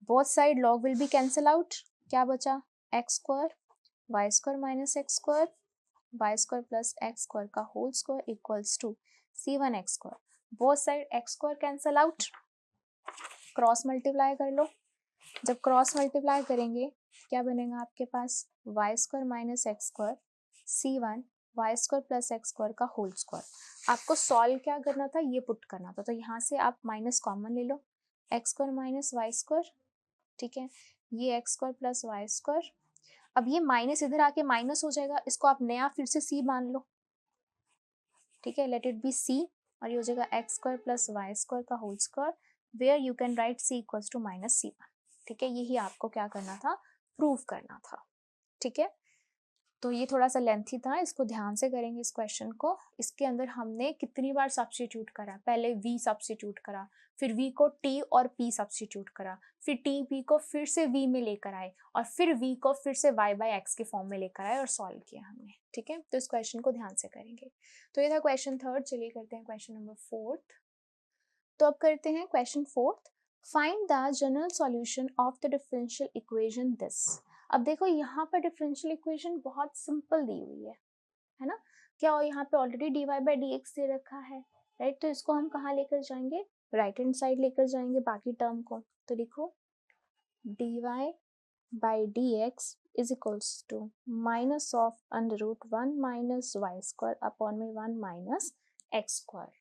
both side log will be cancel out, क्या बचा x square y square minus x square y square plus x square का whole square equals to c1 x square, both side x square cancel out, cross multiply कर लो, जब cross multiply करेंगे क्या बनेगा आपके पास y square minus x square c1 y square plus x square का होल स्क्वायर। आपको सॉल्व क्या करना था, ये पुट करना था, तो यहाँ से आप माइनस कॉमन ले लो, x square minus y square, ठीक है, ये x square plus y square, अब ये माइनस इधर आके माइनस हो जाएगा, इसको आप नया फिर से c मान लो। ठीक है, लेट इट बी c, और ये हो जाएगा x square plus y square का whole square, where you can write c equals to minus c1। ठीक है, यही आपको क्या करना था, प्रूव करना था। ठीक है, तो ये थोड़ा सा लेंथी था, इसको ध्यान से करेंगे इस क्वेश्चन को। इसके अंदर हमने कितनी बार सब्स्टिट्यूट करा, पहले v सब्स्टिट्यूट करा, फिर v को t और p सब्स्टिट्यूट करा, फिर t p को फिर से v में लेकर आए, और फिर v को फिर से y बाई एक्स के फॉर्म में लेकर आए और सॉल्व किया हमने। ठीक है, तो इस क्वेश्चन को ध्यान से करेंगे। तो ये था क्वेश्चन थर्ड, चलिए करते हैं क्वेश्चन नंबर फोर्थ। तो अब करते हैं question fourth, find the general solution of the differential equation this. अब देखो यहाँ पर डिफरेंशियल इक्वेशन बहुत सिंपल दी हुई है ना, क्या और यहाँ पे already dy by d x दे रखा है, राइट, तो इसको हम कहाँ लेकर जाएंगे, राइट हैंड साइड लेकर जाएंगे बाकी टर्म को, तो लिखो dy by d x is equals to minus of under root 1 minus y square upon में 1 माइनस एक्स स्क्वायर।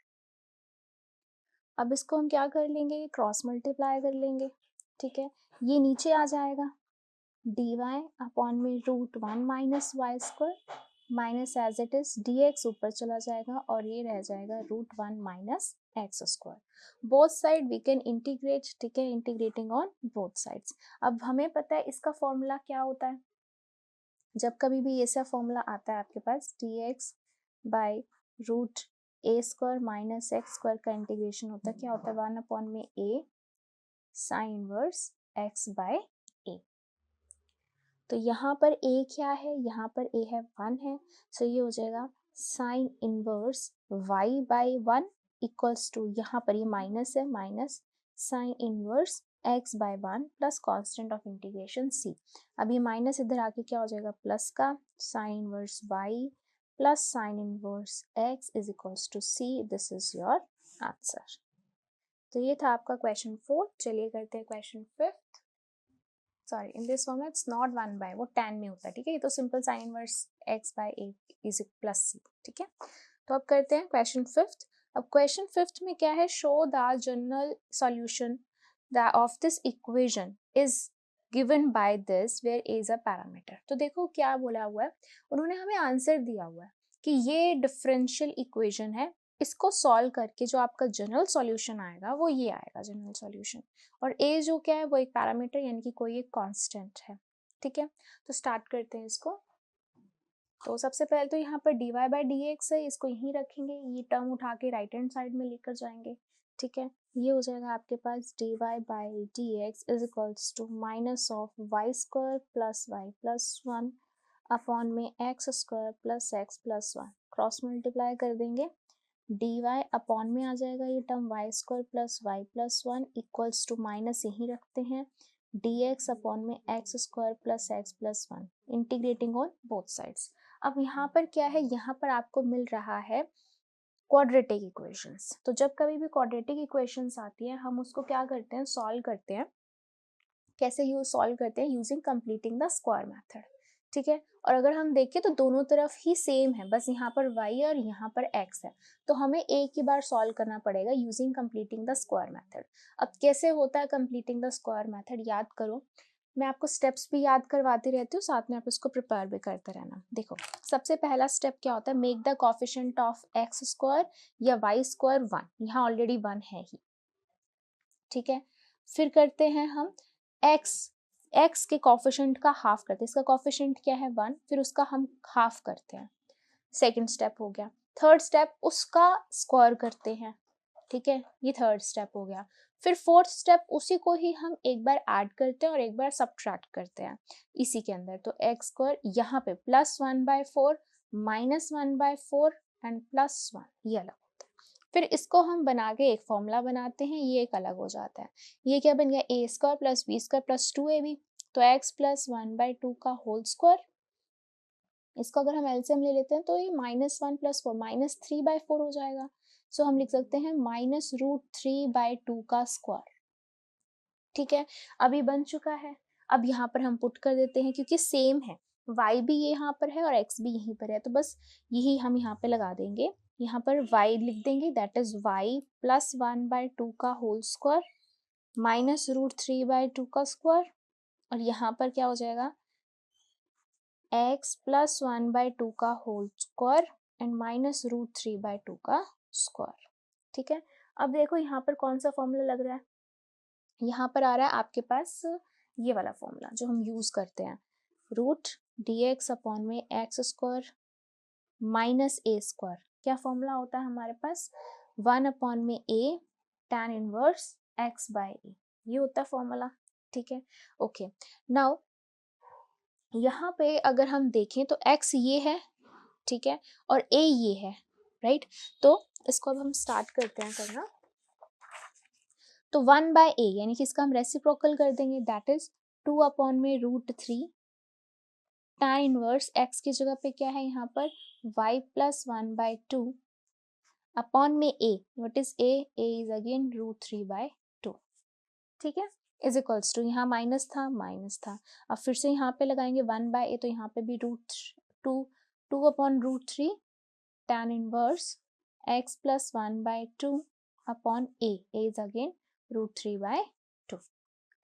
अब इसको हम क्या कर लेंगे, क्रॉस मल्टीप्लाई कर लेंगे। ठीक है, ये नीचे आ जाएगा dy अपॉन में root 1 minus y square minus as it is dx ऊपर चला जाएगा, और ये रह जाएगा root 1 minus x square. Both side we can integrate, ठीक है, इंटीग्रेटिंग ऑन बोथ साइड्स। अब हमें पता है इसका फॉर्मूला क्या होता है, जब कभी भी ऐसा फॉर्मूला आता है आपके पास dx by root a square minus x square का इंटीग्रेशन होता है, क्या होता है 1 अपॉन में a sine inverse x by a। तो यहाँ पर a क्या है, यहाँ पर a है 1 है, सो ये हो जाएगा sine inverse y by 1 equals to, यहाँ पर ये माइनस है, minus sine inverse x by 1 plus constant of integration c। अब ये माइनस इधर आके क्या हो जाएगा प्लस का sine inverse y plus sine inverse x is equals to c। This is your answer. तो ये था आपका क्वेश्चन 4। चलिए करते हैं question 5। Sorry, in this form it's not 1 by, वो tan में होता है। ठीक है, ये तो simple sine inverse x by a is plus c। ठीक है, तो अब करते हैं क्वेश्चन 5। अब क्वेश्चन 5 में क्या है, show the general solution of this equation is given by this where a is a parameter. तो देखो क्या बोला हुआ है, उन्होंने हमें आंसर दिया हुआ है कि ये डिफरेंशियल इक्वेशन है, इसको सॉल्व करके जो आपका जनरल सॉल्यूशन आएगा वो ये आएगा जनरल सॉल्यूशन, और a जो क्या है वो एक पैरामीटर यानी कि कोई एक कांस्टेंट है। ठीक है, तो स्टार्ट करते हैं इसको। तो सबसे पहले तो यहाँ पर dy बाई डी एक्स है, इसको यहीं रखेंगे, ये टर्म उठा के राइट हैंड साइड में लेकर जाएंगे। ठीक है, ये हो जाएगा आपके पास dy by d x is equals to minus of y square plus y plus 1 upon में x square plus x plus 1, cross multiply कर देंगे, dy अपॉन में आ जाएगा ये term y square plus y plus 1 equals to minus यहीं रखते हैं dx अपॉन में x square plus x plus 1 integrating on both sides. अब यहाँ पर क्या है, यहाँ पर आपको मिल रहा है क्वाड्रेटिक इक्वेशंस। तो जब कभी भी क्वाड्रेटिक इक्वेशंस आती है हम उसको क्या करते हैं, सॉल्व करते हैं कैसे यूज सॉल्व करते हैं, using completing the square method, ठीक है। और अगर हम देखें तो दोनों तरफ ही सेम है, बस यहाँ पर y और यहाँ पर x है, तो हमें एक ही बार सॉल्व करना पड़ेगा using completing the square method. अब कैसे होता है कंप्लीटिंग द स्क्वायर मेथड, याद करो, मैं आपको स्टेप्स भी याद करवाती रहती हूँ, साथ में आप इसको प्रिपेयर भी करते रहना। देखो सबसे पहला स्टेप क्या होता है, make the coefficient of x square या वाई स्क्वायर 1, यहाँ ऑलरेडी 1 है ही, ठीक है। फिर करते हैं हम x के कोफिशिएंट का हाफ करते हैं, इसका कोफिशिएंट क्या है 1, फिर उसका हम हाफ करते हैं, सेकंड स्टेप हो गया। थर्ड स्टेप उसका स्क्वायर करते हैं, ठीक है, ये थर्ड स्टेप हो गया। फिर फोर्थ स्टेप उसी को ही हम एक बार ऐड करते हैं और एक बार सब्ट्रैक्ट करते हैं इसी के अंदर, तो एक्स स्क्वायर यहाँ पे +1/4 -1/4 एंड +1, ये अलग होता है। फिर इसको हम बना के एक फॉर्मूला बनाते हैं, ये एक अलग हो जाता है। ये क्या बन गया, a² + b² + 2ab, तो x + 1/2 का होल स्क्वायर। इसको अगर हम एलसीएम ले लेते हैं तो ये -1 + 4 -3/4 हो जाएगा। सो हम लिख सकते हैं -√3/2 का स्क्वायर, ठीक है। अभी बन चुका है। अब यहाँ पर हम पुट कर देते हैं, क्योंकि सेम है, y भी यहाँ पर है और x भी यहीं पर है, तो बस यही हम यहाँ पे लगा देंगे। यहाँ पर y लिख देंगे, दैट इज y + 1/2 का होल स्क्वायर -√3/2 का स्क्वायर, और यहाँ पर क्या हो जाएगा, x + 1/2 का होल स्क्वायर एंड -√3/2 का स्क्वायर, ठीक है। अब देखो यहाँ पर कौन सा फॉर्मूला लग रहा है, यहाँ पर आ रहा है आपके पास ये वाला फॉर्मूला जो हम यूज करते हैं, √dx/x² -a²। क्या फॉर्मूला होता है हमारे पास, 1/a tan इनवर्स x/a, ये होता है फॉर्मूला, ठीक है। ओके, नाउ यहाँ पे अगर हम देखें तो x ये है, ठीक है, और a ये है, राइट। तो इसको अब हम स्टार्ट करते हैं करना। तो 1/a यानी कि इसका हम रेसिप्रोकल कर देंगे, that is 2/√3 tan inverse x की जगह पे क्या है यहाँ पर y + 1/2 अपॉन में a, what is a is again √3/2, ठीक है, इज इक्वल्स टू, यहाँ माइनस था, अब फिर से यहाँ पे लगाएंगे 1/a, तो यहाँ पे भी √2/√3 tan inverse x + 1/2 upon a is again √3/2,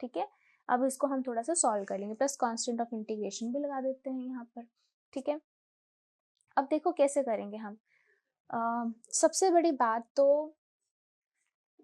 ठीक है। अब इसको हम थोड़ा सा सॉल्व कर लेंगे, प्लस कांस्टेंट ऑफ इंटीग्रेशन भी लगा देते हैं यहाँ पर, ठीक है। अब देखो कैसे करेंगे हम, सबसे बड़ी बात तो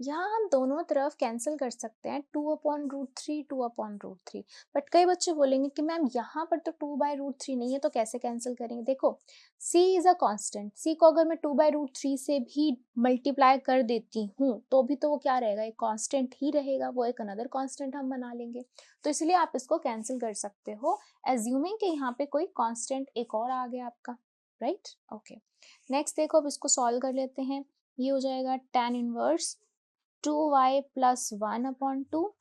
यहाँ हम दोनों तरफ कैंसिल कर सकते हैं, 2/√3 बट कई बच्चे बोलेंगे कि मैम यहाँ पर तो 2/√3 नहीं है, तो कैसे कैंसिल करेंगे। देखो c is a constant, c को अगर मैं 2/√3 से भी मल्टीप्लाई कर देती हूँ तो भी तो वो क्या रहेगा, एक कांस्टेंट ही रहेगा, वो एक अनदर कांस्टेंट हम बना लेंगे, तो इसलिए आप इसको कैंसिल कर सकते हो, एज्यूमिंग कि यहाँ पे कोई कांस्टेंट एक और आ गया आपका, राइट। ओके, नेक्स्ट देखो, अब इसको सॉल्व कर लेते हैं। ये हो जाएगा tan इनवर्स 2y + 1/2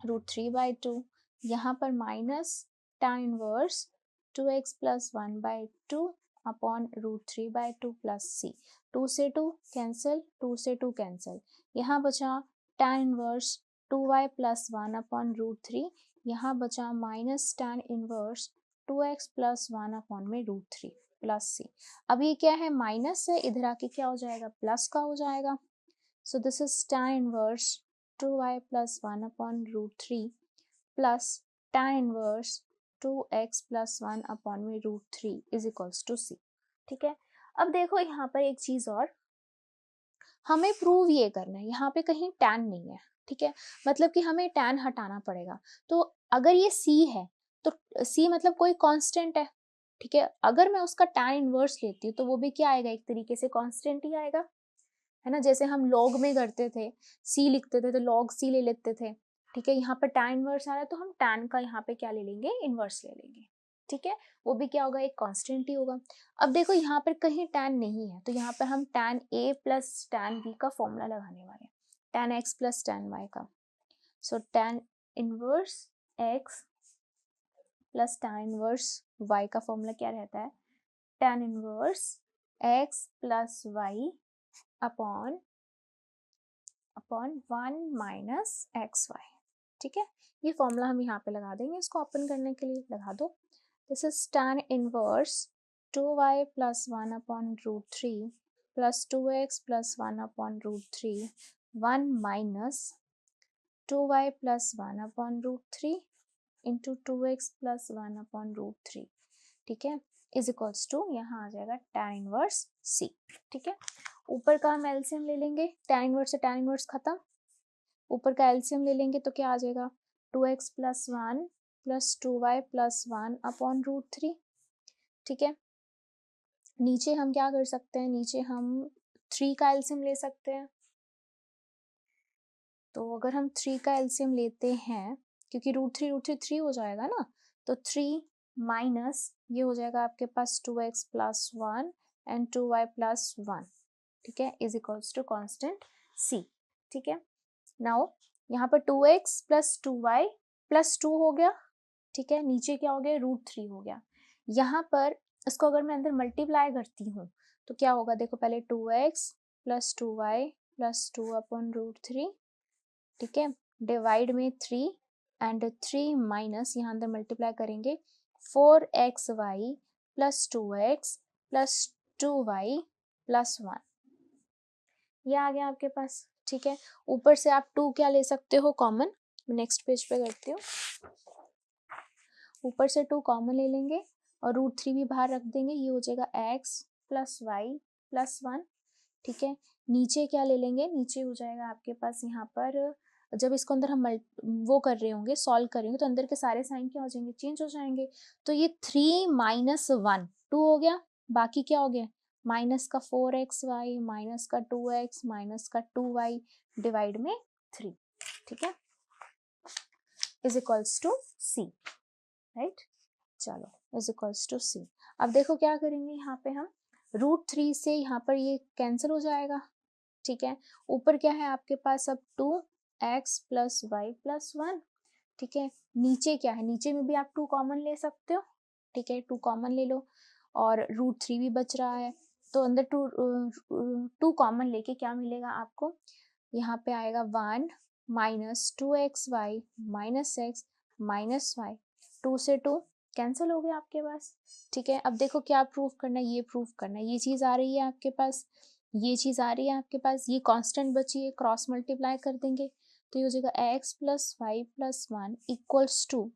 √3/2, यहाँ पर minus tan inverse 2x + 1/2 upon √3/2 plus c, 2 से 2 कैंसिल, 2 से 2 कैंसिल, यहाँ बचा tan इनवर्स 2y + 1 अपॉन √3, यहाँ बचा minus tan inverse 2x + 1 upon में √3 प्लस c। अब ये क्या है, माइनस है, इधर आके क्या हो जाएगा, प्लस का हो जाएगा। So this is tan inverse 2y + 1 upon √3 plus tan inverse 2x + 1 upon में √3 is equals to c, ठीक है। अब देखो यहाँ पर एक चीज और हमें प्रूव ये करना है, यहाँ पे कहीं tan नहीं है, ठीक है, मतलब कि हमें tan हटाना पड़ेगा। तो अगर ये c है तो c मतलब कोई कांस्टेंट है, ठीक है, अगर मैं उसका tan इनवर्स लेती हूँ तो वो भी क्या आएगा, एक तरीके से कांस्टेंट ही आएगा, है ना। जैसे हम लॉग में करते थे, c लिखते थे तो लॉग c ले लेते थे, ठीक है। यहाँ पर tan इनवर्स आ रहा है तो हम tan का यहाँ पे क्या ले लेंगे, इनवर्स ले लेंगे, ठीक है, वो भी क्या होगा, एक कांस्टेंट ही होगा। अब देखो यहाँ पर कहीं tan नहीं है, तो यहाँ पर हम tan a + tan b का फॉर्मूला लगाने वाले हैं, tan x + tan y का। सो tan inverse x + tan inverse y का फॉर्मूला क्या रहता है, tan inverse x + y upon 1 - xy, ठीक है, ये फॉर्मूला हम यहाँ पे लगा देंगे, इसको ओपन करने के लिए लगा दो। This is tan inverse 2y plus 1/√3 plus 2x plus 1/√3 1 minus 2y plus 1/√3 into 2x plus 1/√3, ठीक है, इज इक्वल्स टू यहाँ आ जाएगा tan इनवर्स c। ठीक है, ऊपर का हम एलसीएम ले लेंगे, tan इनवर्स से tan इनवर्स खत्म, ऊपर का एलसीएम ले लेंगे तो क्या आ जाएगा 2x plus 1 plus 2y plus 1/√3। ठीक है, नीचे हम क्या कर सकते हैं, नीचे हम 3 का एलसीएम ले सकते हैं। तो अगर हम 3 का एलसीएम लेते हैं, क्योंकि √3 3 हो जाएगा ना, तो 3 माइनस ये हो जाएगा आपके पास 2x plus 1 and 2y plus 1, ठीक है, is equals to constant c। ठीक है, नाउ यहाँ पर 2x प्लस 2y प्लस 2 हो गया, ठीक है, नीचे क्या हो गया √3 हो गया। यहाँ पर इसको अगर मैं अंदर मल्टीप्लाई करती हूँ तो क्या होगा, देखो पहले 2x प्लस 2y प्लस 2/√3, ठीक है, डिवाइड में 3 एंड 3 माइनस यहाँ अंदर मल्टीप्लाई करेंगे 4xy plus 2x plus 2y plus 1, ये आ गया आपके पास। ठीक है, ऊपर से आप 2 क्या ले सकते हो कॉमन, नेक्स्ट पेज पे करती हूँ, ऊपर से 2 कॉमन ले लेंगे और √3 भी बाहर रख देंगे, ये हो जाएगा x प्लस वाई प्लस 1। ठीक है, नीचे क्या ले लेंगे, नीचे हो जाएगा आपके पास यहाँ पर, जब इसको अंदर हम वो कर रहे होंगे, सॉल्व करेंगे तो अंदर के सारे साइन क्या हो जाएंगे, चेंज हो जाएंगे। तो ये 3 माइनस 1 2 हो गया, बाकी क्या हो गया माइनस का 4xy माइनस का 2x माइनस का 2y डिवाइड में 3, ठीक है, is equals to c, right. चलो इज इक्वल्स टू c। अब देखो क्या करेंगे, यहाँ पे हम √3 से यहाँ पर ये कैंसिल हो जाएगा, ठीक है, ऊपर क्या है आपके पास अब 2x प्लस वाई प्लस 1, ठीक है, नीचे क्या है, नीचे में भी आप 2 कॉमन ले सकते हो, ठीक है, 2 कॉमन ले लो और √3 भी बच रहा है, तो अंदर 2 कॉमन लेके क्या मिलेगा आपको, यहाँ पे आएगा 1 minus 2xy minus x minus y, 2 से 2 कैंसिल हो गया आपके पास। ठीक है, अब देखो क्या प्रूफ करना है, ये प्रूफ करना है, ये चीज़ आ रही है आपके पास, ये चीज़ आ रही है आपके पास, ये कांस्टेंट बची है, क्रॉस मल्टीप्लाई कर देंगे तो ये हो जाएगा x plus y plus 1 equals to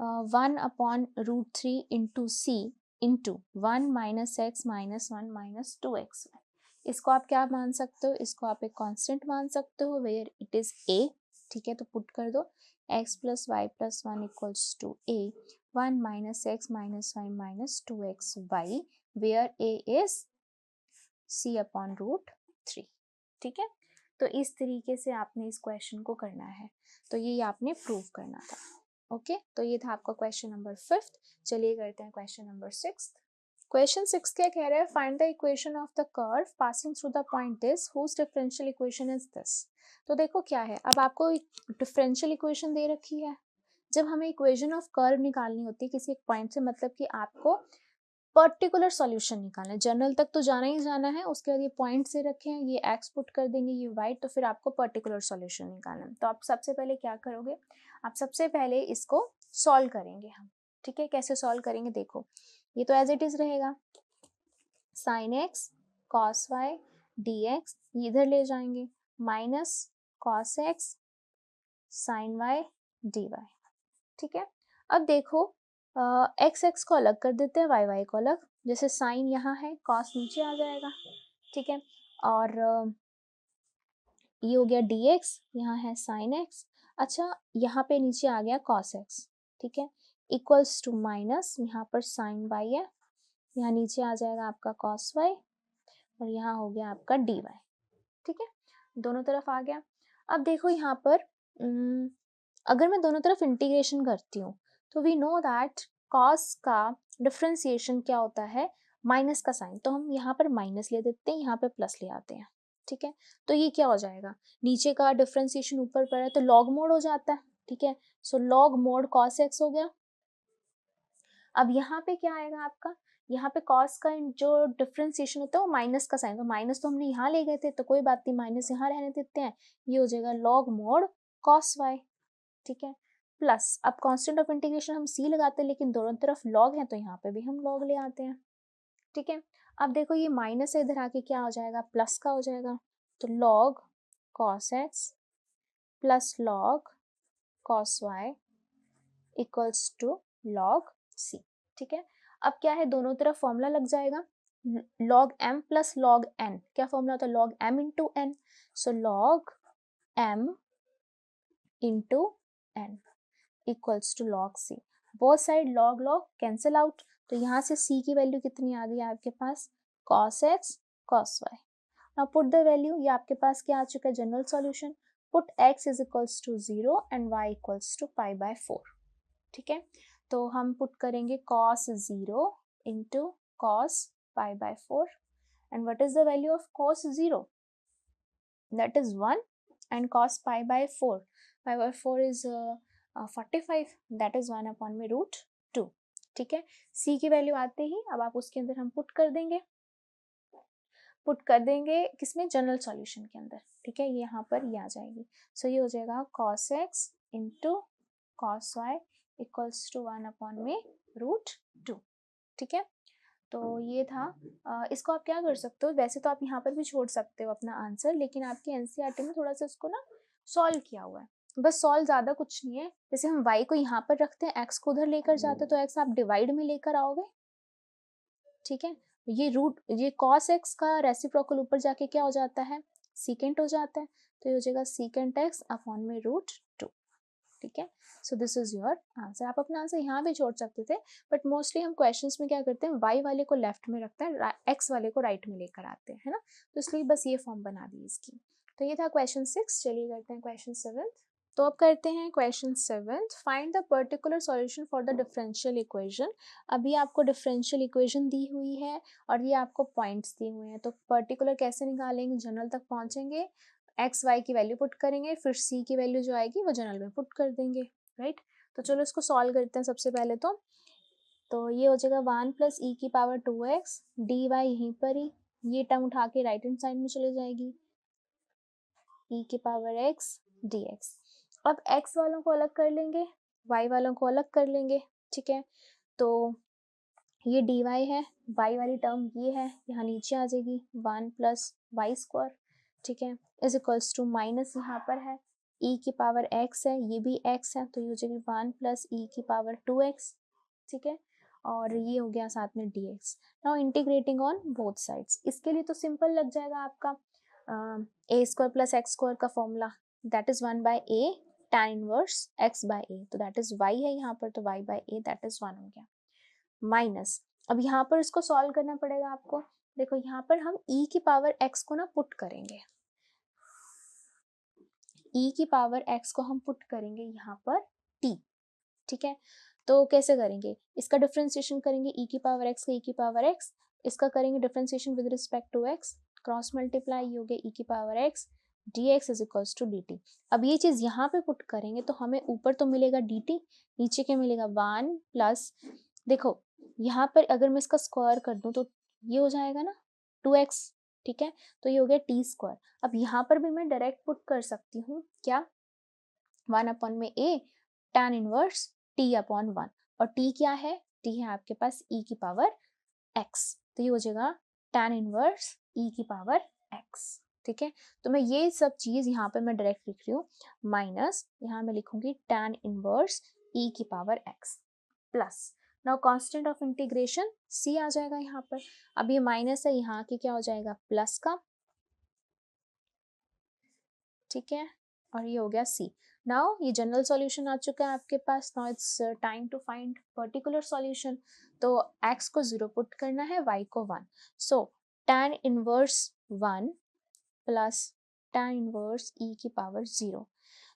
1/√3 into c into 1 minus x minus 1 minus 2x। इसको आप क्या मान सकते हो, इसको आप एक कांस्टेंट मान सकते हो, वेयर इट इज a। ठीक है, तो पुट कर दो x plus y plus 1 equals to a 1 minus x minus 1 minus 2xy, where a is c/√3। ठीक है, तो इस तरीके से आपने इस क्वेश्चन को करना है, तो ये आपने प्रूव करना था। ओके, तो ये था आपका क्वेश्चन नंबर 5। चलिए करते हैं क्वेश्चन नंबर 6। क्वेश्चन 6 क्या कह रहा है, find the equation of the curve passing through the point this whose differential equation is this. तो देखो क्या है, अब आपको डिफरेंशियल इक्वेशन दे रखी है, जब हमें इक्वेशन ऑफ कर्व निकालनी होती है किसी एक पॉइंट से, मतलब कि आपको पर्टिकुलर सॉल्यूशन निकालना है, जनरल तक तो जाना ही जाना है, उसके बाद ये पॉइंट से रखे हैं, ये एक्स पुट कर देंगे, ये वाई, तो फिर आपको पर्टिकुलर सॉल्यूशन निकालना है। तो आप सबसे पहले क्या करोगे, आप सबसे पहले इसको सॉल्व करेंगे हम। ठीक है, कैसे सॉल्व करेंगे, देखो ये तो एज इट इज रहेगा, sine x cos y d x, इधर ले जाएंगे minus cos x sine y d y. ठीक है, अब देखो एक्स एक्स को अलग कर देते हैं, वाई वाई को अलग, जैसे साइन यहाँ है, कॉस नीचे आ जाएगा, ठीक है, और ये हो गया डी एक्स, यहाँ है साइन एक्स, अच्छा यहाँ पे नीचे आ गया कॉस एक्स, ठीक है, इक्वल्स टू माइनस यहाँ पर साइन वाई है, यहाँ नीचे आ जाएगा आपका कॉस वाई और यहाँ हो गया आपका डी वाई। ठीक है, दोनों तरफ आ गया। अब देखो यहाँ पर अगर मैं दोनों तरफ इंटीग्रेशन करती हूँ तो वी नो दैट कॉस का डिफरेंशिएशन क्या होता है, माइनस का साइन, तो हम यहाँ पर माइनस ले देते हैं, यहाँ पे प्लस ले आते हैं। ठीक है, तो ये क्या हो जाएगा, नीचे का डिफरेंशिएशन ऊपर पर है तो लॉग मोड हो जाता है। ठीक है, so log mode cos x हो गया। अब यहाँ पे क्या आएगा आपका, यहाँ पे कॉस का जो डिफरेंशिएशन होता है वो माइनस का साइन, तो माइनस तो हमने यहाँ ले गए थे तो कोई बात नहीं, माइनस यहाँ रहने देते हैं, ये हो जाएगा लॉग मोड cos y, ठीक है, प्लस अब कांस्टेंट ऑफ इंटीग्रेशन हम c लगाते हैं, लेकिन दोनों तरफ log है तो यहाँ पे भी हम log ले आते हैं, ठीक है। अब देखो ये माइनस है, इधर आके क्या हो जाएगा, प्लस का हो जाएगा, तो log cos x plus log cos y equals to log c, ठीक है। अब क्या है, दोनों तरफ फॉर्मूला लग जाएगा, log m plus log n, क्या फॉर्मूला होता है, log m into n, so log m into n equals to log c, both side log log cancel out, तो यहाँ से c की वैल्यू कितनी आ गई आपके पास, cos x cos y। Now put the value, ये आपके पास क्या आ चुका है, general solution, put x is equals to 0 and y equals to pi by 4, ठीक है। तो हम पुट करेंगे cos 0 into cos pi by 4, and what is the value of cos 0, that is 1, and cos pi by 4, pi by 4 is 45, that is 1 upon में root 2, ठीक है। c की value आते ही अब आप उसके अंदर हम पुट कर देंगे किसमें, जनरल सॉल्यूशन के अंदर, ठीक है, ये यहाँ पर ये आ जाएगी, सो ये हो जाएगा cos x into cos y equals to 1 upon में रूट 2, ठीक है। तो ये था, इसको आप क्या कर सकते हो, वैसे तो आप यहाँ पर भी छोड़ सकते हो अपना आंसर, लेकिन आपके एनसीईआरटी में थोड़ा सा इसको ना सॉल्व किया हुआ है, बस सॉल्व ज़्यादा कुछ नहीं है, जैसे हम y को यहाँ पर रखते हैं, x को उधर लेकर जाते हैं, तो x आप डिवाइड में लेकर आओगे, ठीक है। ये cos x का रेसिप्रोकल ऊपर जाके क्या हो जाता है, सीकेंट हो जाता है, तो ये हो जाएगा सीकेंट x अपॉन में रूट 2, ठीक है। So this is your answer, आप अपना आंसर यहाँ भी छोड़ सकते थे, बट मोस्टली हम क्वेश्चंस में क्या करते हैं, y वाले को लेफ्ट में रखते हैं, x वाले को राइट में लेकर आते हैं, है ना, तो इसलिए बस ये फॉर्म बना दी इसकी। तो ये था क्वेश्चन 6, चलिए करते हैं क्वेश्चन 7। तो अब करते हैं question 7, find the particular solution for the differential equation. अभी आपको डिफरेंशियल इक्वेशन दी हुई है और ये आपको पॉइंट्स दिए हुए हैं, तो पर्टिकुलर कैसे निकालेंगे, जनरल तक पहुंचेंगे, एक्स वाई की वैल्यू पुट करेंगे, फिर सी की वैल्यू जो आएगी वो जनरल में पुट कर देंगे, राइट। तो चलो इसको सॉल्व करते हैं सबसे पहले, तो ये हो जाएगा 1 प्लस ई की पावर 2x डी वाई, यहीं पर ही ये टर्म उठा के राइट हैंड साइड में चले जाएगी, ई की पावर x dx। अब x वालों को अलग कर लेंगे, y वालों को अलग कर लेंगे, ठीक है। तो ये dy है, y वाली टर्म ये है, यहाँ नीचे आ जाएगी 1 प्लस वाई स्क्वायर, ठीक है, इज इक्वल्स टू माइनस यहाँ पर है e की पावर x है, ये भी x है, तो ये हो जाएगी 1 प्लस e की पावर 2x, ठीक है, और ये हो गया साथ में dx। Now integrating on both sides, इसके लिए तो सिंपल लग जाएगा आपका a square plus x square का formula, that is 1 by a tan inverse x by a, तो दैट इज y है यहाँ पर, तो y by a that is 1 हो गया, माइनस अब यहाँ पर इसको सॉल्व करना पड़ेगा आपको, देखो यहाँ पर हम e की पावर x को ना पुट करेंगे, e की पावर x को हम पुट करेंगे यहाँ पर t, ठीक है। तो कैसे करेंगे, इसका डिफरेंशिएशन करेंगे, e की पावर x का e की पावर x, इसका करेंगे differentiation with respect to x, cross multiply, ये हो गया e की power x dx is equals to dt। अब ये चीज यहाँ पे पुट करेंगे तो हमें ऊपर तो मिलेगा dt, नीचे क्या मिलेगा 1 प्लस, देखो यहाँ पर अगर मैं इसका स्क्वायर कर दूं तो ये हो जाएगा ना 2x, ठीक है, तो ये हो गया टी स्क्वायर। अब यहाँ पर भी मैं डायरेक्ट पुट कर सकती हूँ क्या, 1 अपॉन में a tan inverse t upon 1, और t क्या है, t है आपके पास e की पावर x, तो ये हो जाएगा tan इनवर्स e की पावर x, ठीक है। तो मैं ये सब चीज यहाँ पे मैं डायरेक्ट लिख रही हूँ, माइनस यहाँ मैं लिखूंगी tan इनवर्स e की power x plus, now constant of integration c आ जाएगा यहाँ पर, अब ये माइनस है, यहाँ की क्या हो जाएगा प्लस का, ठीक है, और ये हो गया c। नाउ ये जनरल सॉल्यूशन आ चुका है आपके पास, now it's time to find particular solution, तो x को 0 पुट करना है, y को 1, सो tan inverse 1 plus tan inverse e की पावर 0,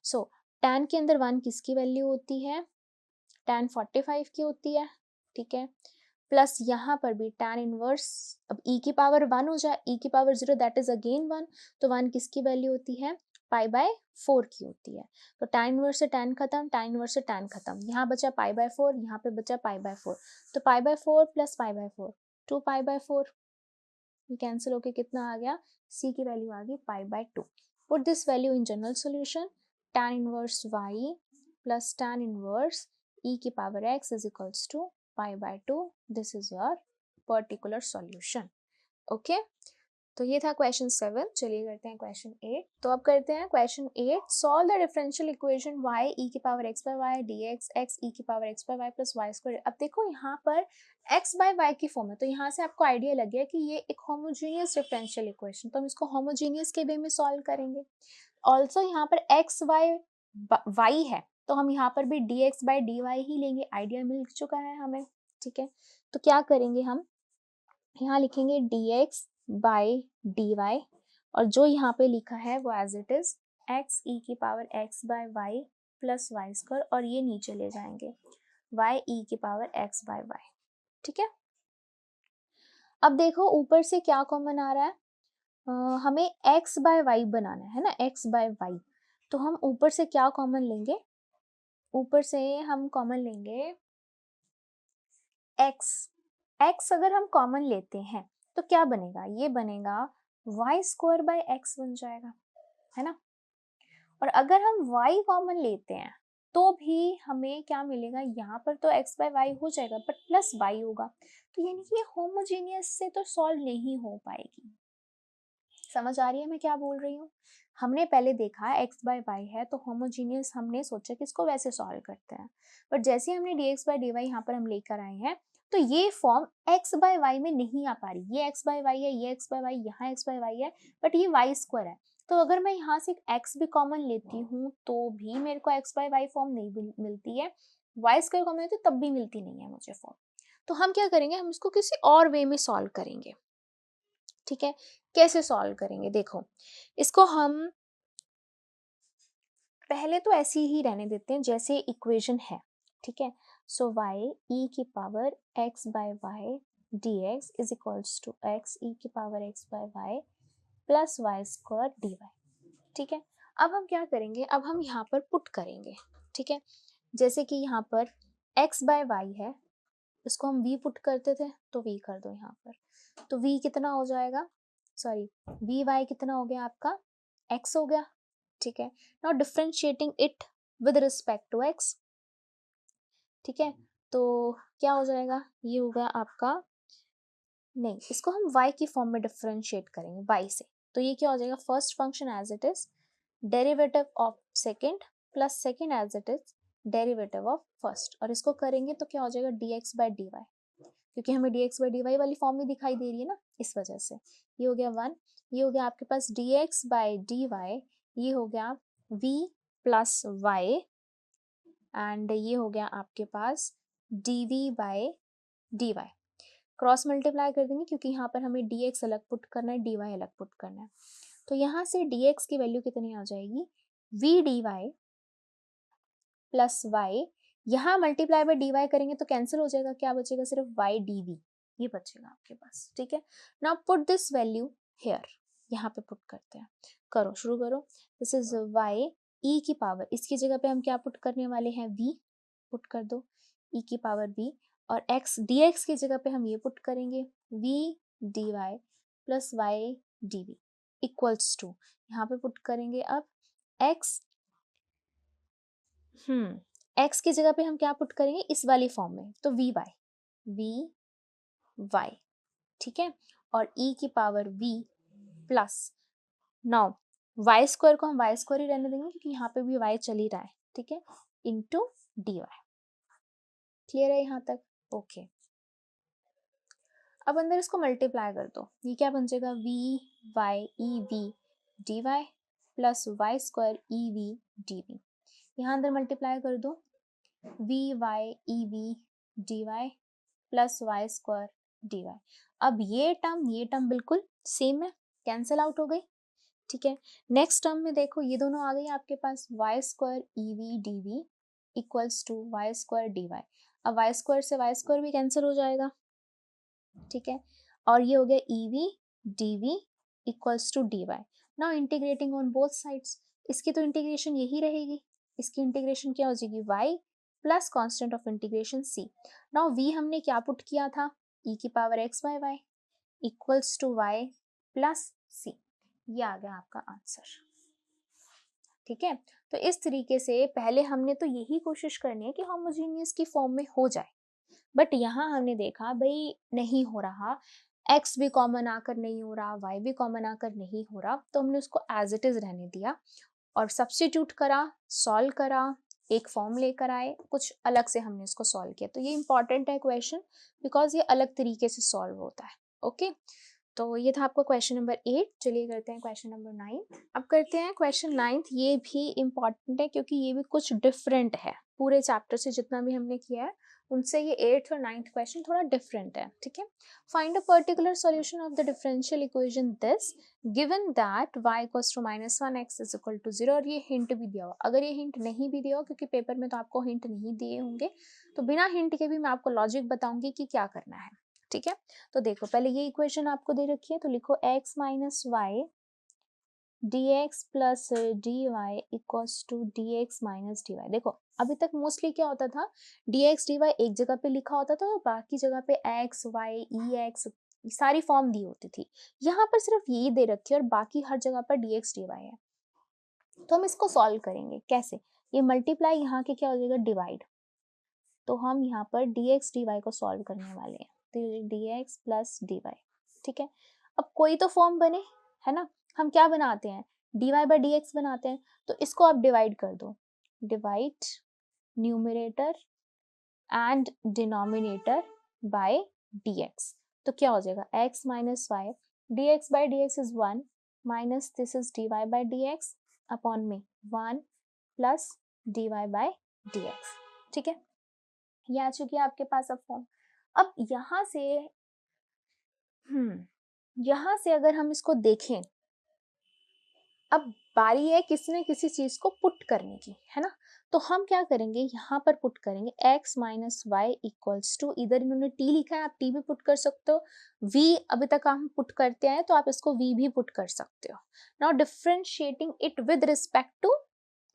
सो tan के अंदर 1 किसकी वैल्यू होती है, tan 45 की होती है, ठीक है, प्लस यहाँ पर भी tan इनवर्स, अब e की पावर 1 हो जाए, e की पावर 0 दैट इज अगेन 1, तो 1 किसकी वैल्यू होती है, पाई बाय 4 की होती है, तो tan इनवर्स से tan खत्म, tan इनवर्स से tan खत्म, यहाँ बचा पाई बाय 4, यहाँ पे बचा पाई बाय 4, तो पाई by 4 plus pi by 4 2 pi by 4, ये कैंसिल होके कितना आ गया, c की वैल्यू आ गई पाई by 2। Put this value in general solution, tan inverse y plus tan inverse e की power x is equals to pi by 2. This is your particular solution. Okay तो ये था क्वेश्चन 7. चलिए करते हैं क्वेश्चन 8. तो अब करते हैं question 8. Solve the differential equation y e की power x by y dx x e की power x by y plus y square. अब देखो यहाँ पर x by y की फॉर्म है, तो यहाँ से आपको आइडिया लग गया कि ये एक होमोजीनियस डिफरेंशियल इक्वेशन, तो हम इसको होमोजीनियस के वे में सॉल्व करेंगे. ऑल्सो यहाँ पर x y है, तो हम यहाँ पर भी dx by dy ही लेंगे. आइडिया मिल चुका है हमें. ठीक है, तो क्या करेंगे हम यहाँ लिखेंगे dx by dy और जो यहाँ पे लिखा है वो as it is x e की power x by y plus y square, और ये नीचे ले जाएंगे y e की पावर x by y. ठीक है, अब देखो ऊपर से क्या कॉमन आ रहा है. हमें x by y बनाना है ना, x by y. तो हम ऊपर से क्या कॉमन लेंगे, ऊपर से हम कॉमन लेंगे x अगर हम कॉमन लेते हैं तो क्या बनेगा, ये बनेगा y स्क्वायर बाय x बन जाएगा, है ना. और अगर हम y कॉमन लेते हैं तो भी हमें क्या मिलेगा, यहाँ पर तो x बाय y हो जाएगा बट प्लस y होगा, तो यानी कि ये होमोजीनियस से तो सॉल्व नहीं हो पाएगी. समझ आ रही है मैं क्या बोल रही हूँ. हमने पहले देखा x बाय y है तो होमोजीनियस, हमने सोचा कि इसको वैसे सॉल्व करते हैं, बट जैसे ही हमने dx बाय dy यहाँ पर हम लेकर आए हैं तो ये फॉर्म x बाय y में नहीं आ पा रही. ये x बाय y है, ये x बाय y, यहाँ x बाय y है, बट ये y स्क्वायर है. तो अगर मैं यहाँ से x भी कॉमन लेती हूँ तो भी मेरे को x बाय y फॉर्म नहीं मिलती है, y स्क्वायर कॉमन लेती तब भी मिलती नहीं है मुझे फॉर्म. तो हम क्या करेंगे, हम इसको किसी और वे में सॉल्व करेंगे. ठीक है, कैसे सॉल्व करेंगे, देखो इसको हम पहले तो ऐसे ही रहने देते हैं जैसे इक्वेशन है. ठीक है, सो y e की power x by y dx is equals to x e की power x by y plus y square dy. ठीक है, अब हम क्या करेंगे, अब हम यहाँ पर पुट करेंगे. ठीक है, जैसे कि यहाँ पर x बाय y है, इसको हम v पुट करते थे तो v कर दो यहाँ पर, तो v कितना हो जाएगा, सॉरी वी वाई कितना हो गया आपका, x हो गया. ठीक है, now differentiating it with respect to x. ठीक है, तो क्या हो जाएगा, ये होगा आपका, नहीं इसको हम y की फॉर्म में डिफरेंशिएट करेंगे y से, तो ये क्या हो जाएगा, first function as it is derivative of second plus second as it is derivative of first, और इसको करेंगे तो क्या हो जाएगा dx बाय dy, क्योंकि हमें dx बाय dy वाली फॉर्म में दिखाई दे रही है ना, इस वजह से. ये हो गया 1, ये हो गया आपके पास dx बाय dy, ये हो गया v प्लस y, एंड ये हो गया आपके पास dv by dy. Cross multiply कर देंगे क्योंकि यहाँ पर हमें dx अलग पुट करना है, dy अलग पुट करना है. तो यहाँ से dx की वैल्यू कितनी आ जाएगी, v dy प्लस y, यहाँ मल्टीप्लाई बाय dy करेंगे तो कैंसिल हो जाएगा, क्या बचेगा, सिर्फ y dv ये बचेगा आपके पास. ठीक है, now put this value here, यहाँ पे पुट करते हैं. करो, शुरू करो. दिस इज y e की पावर, इसकी जगह पे हम क्या पुट करने वाले हैं, v पुट कर दो, e की पावर v, और x dx की जगह पे हम ये पुट करेंगे v dy plus y dv equals to, यहाँ पे पुट करेंगे अब x, x की जगह पे हम क्या पुट करेंगे, इस वाली फॉर्म में, तो वी वाई. ठीक है, और e की power v plus, now y square को हम y स्क्वायर ही रहने देंगे क्योंकि यहाँ पे भी y चल ही रहा है. ठीक है, इंटू dy. क्लियर है यहाँ तक, ओके. अब अंदर इसको मल्टीप्लाई कर दो, ये क्या बन जाएगा, v y e v dy plus y square e v dv. यहाँ अंदर मल्टीप्लाई कर दो, v y e v dy plus y square dy. अब ये टर्म बिल्कुल सेम है, कैंसिल आउट हो गई. ठीक है, नेक्स्ट टर्म में देखो ये दोनों आ गई आपके पास, y square e v d v equals to y square d y. अब y स्क्वायर से y स्क्वायर भी कैंसिल हो जाएगा. ठीक है, और ये हो गया e v d v equals to d y. Now integrating on both sides, इसकी तो इंटीग्रेशन यही रहेगी, इसकी इंटीग्रेशन क्या हो जाएगी, y plus constant of integration c. Now v हमने क्या पुट किया था, e की power x by y equals to y plus c. ये आ गया आपका आंसर. ठीक है। तो इस तरीके से पहले हमने तो यही कोशिश करनी है कि होमोजीनियस की फॉर्म में हो जाए, बट यहाँ हमने देखा भाई नहीं हो रहा, x भी कॉमन आकर नहीं हो रहा, y भी कॉमन आकर नहीं हो रहा, तो हमने उसको एज इट इज रहने दिया और सब्स्टिट्यूट करा, सॉल्व करा, एक फॉर्म लेकर आए, कुछ अलग से हमने इसको सॉल्व किया। तो ये इंपॉर्टेंट है क्वेश्चन, बिकॉज ये अलग तरीके से सॉल्व होता है। ओके, तो ये था आपका क्वेश्चन नंबर 8। चलिए करते हैं क्वेश्चन नंबर 9। अब करते हैं क्वेश्चन 9। ये भी इम्पॉर्टेंट है क्योंकि ये भी कुछ डिफरेंट है, पूरे चैप्टर से जितना भी हमने किया है उनसे ये 8th और 9th क्वेश्चन थोड़ा डिफरेंट है। ठीक है, find a particular solution of the differential equation this given that y equals to -1 x is equal to 0। और ये हिंट भी दिया हो, अगर ये हिंट नहीं भी दिया हो, क्योंकि पेपर में तो आपको हिंट नहीं दिए होंगे, तो बिना हिंट के भी मैं आपको लॉजिक बताऊंगी कि क्या करना है। ठीक है, तो देखो पहले ये इक्वेशन आपको दे रखी है, तो लिखो x minus y dx plus dy equals to dx minus dy। देखो अभी तक मोस्टली क्या होता था, dx dy एक जगह पे लिखा होता था और बाकी जगह पे x y ex सारी फॉर्म दी होती थी। यहाँ पर सिर्फ यही दे रखी है और बाकी हर जगह पर dx dy है। तो हम इसको सॉल्व करेंगे कैसे, ये मल्टीप्लाई यहाँ के क्या हो जाएगा डिवाइड, तो हम यहाँ पर dx dy को सॉल्व करने वाले हैं, तो ये dx प्लस dy। ठीक है, अब कोई तो फॉर्म बने, है ना, हम क्या बनाते हैं dy बाई dx बनाते हैं, तो इसको आप डिवाइड कर दो, divide numerator and denominator by dx, तो क्या हो जाएगा x minus y dx by dx is 1 minus this is dy by dx upon में 1 प्लस dy बाई dx। ठीक है, ये आ चुकी है आपके पास अब फॉर्म। अब यहाँ से अगर हम इसको देखें, अब बारी है किसी न किसी चीज को पुट करने की, है ना, तो हम क्या करेंगे यहाँ पर पुट करेंगे x minus y equals to, इधर इन्होंने t लिखा है, आप t भी पुट कर सकते हो, v अभी तक हम पुट करते हैं तो आप इसको v भी पुट कर सकते हो। Now differentiating it with respect to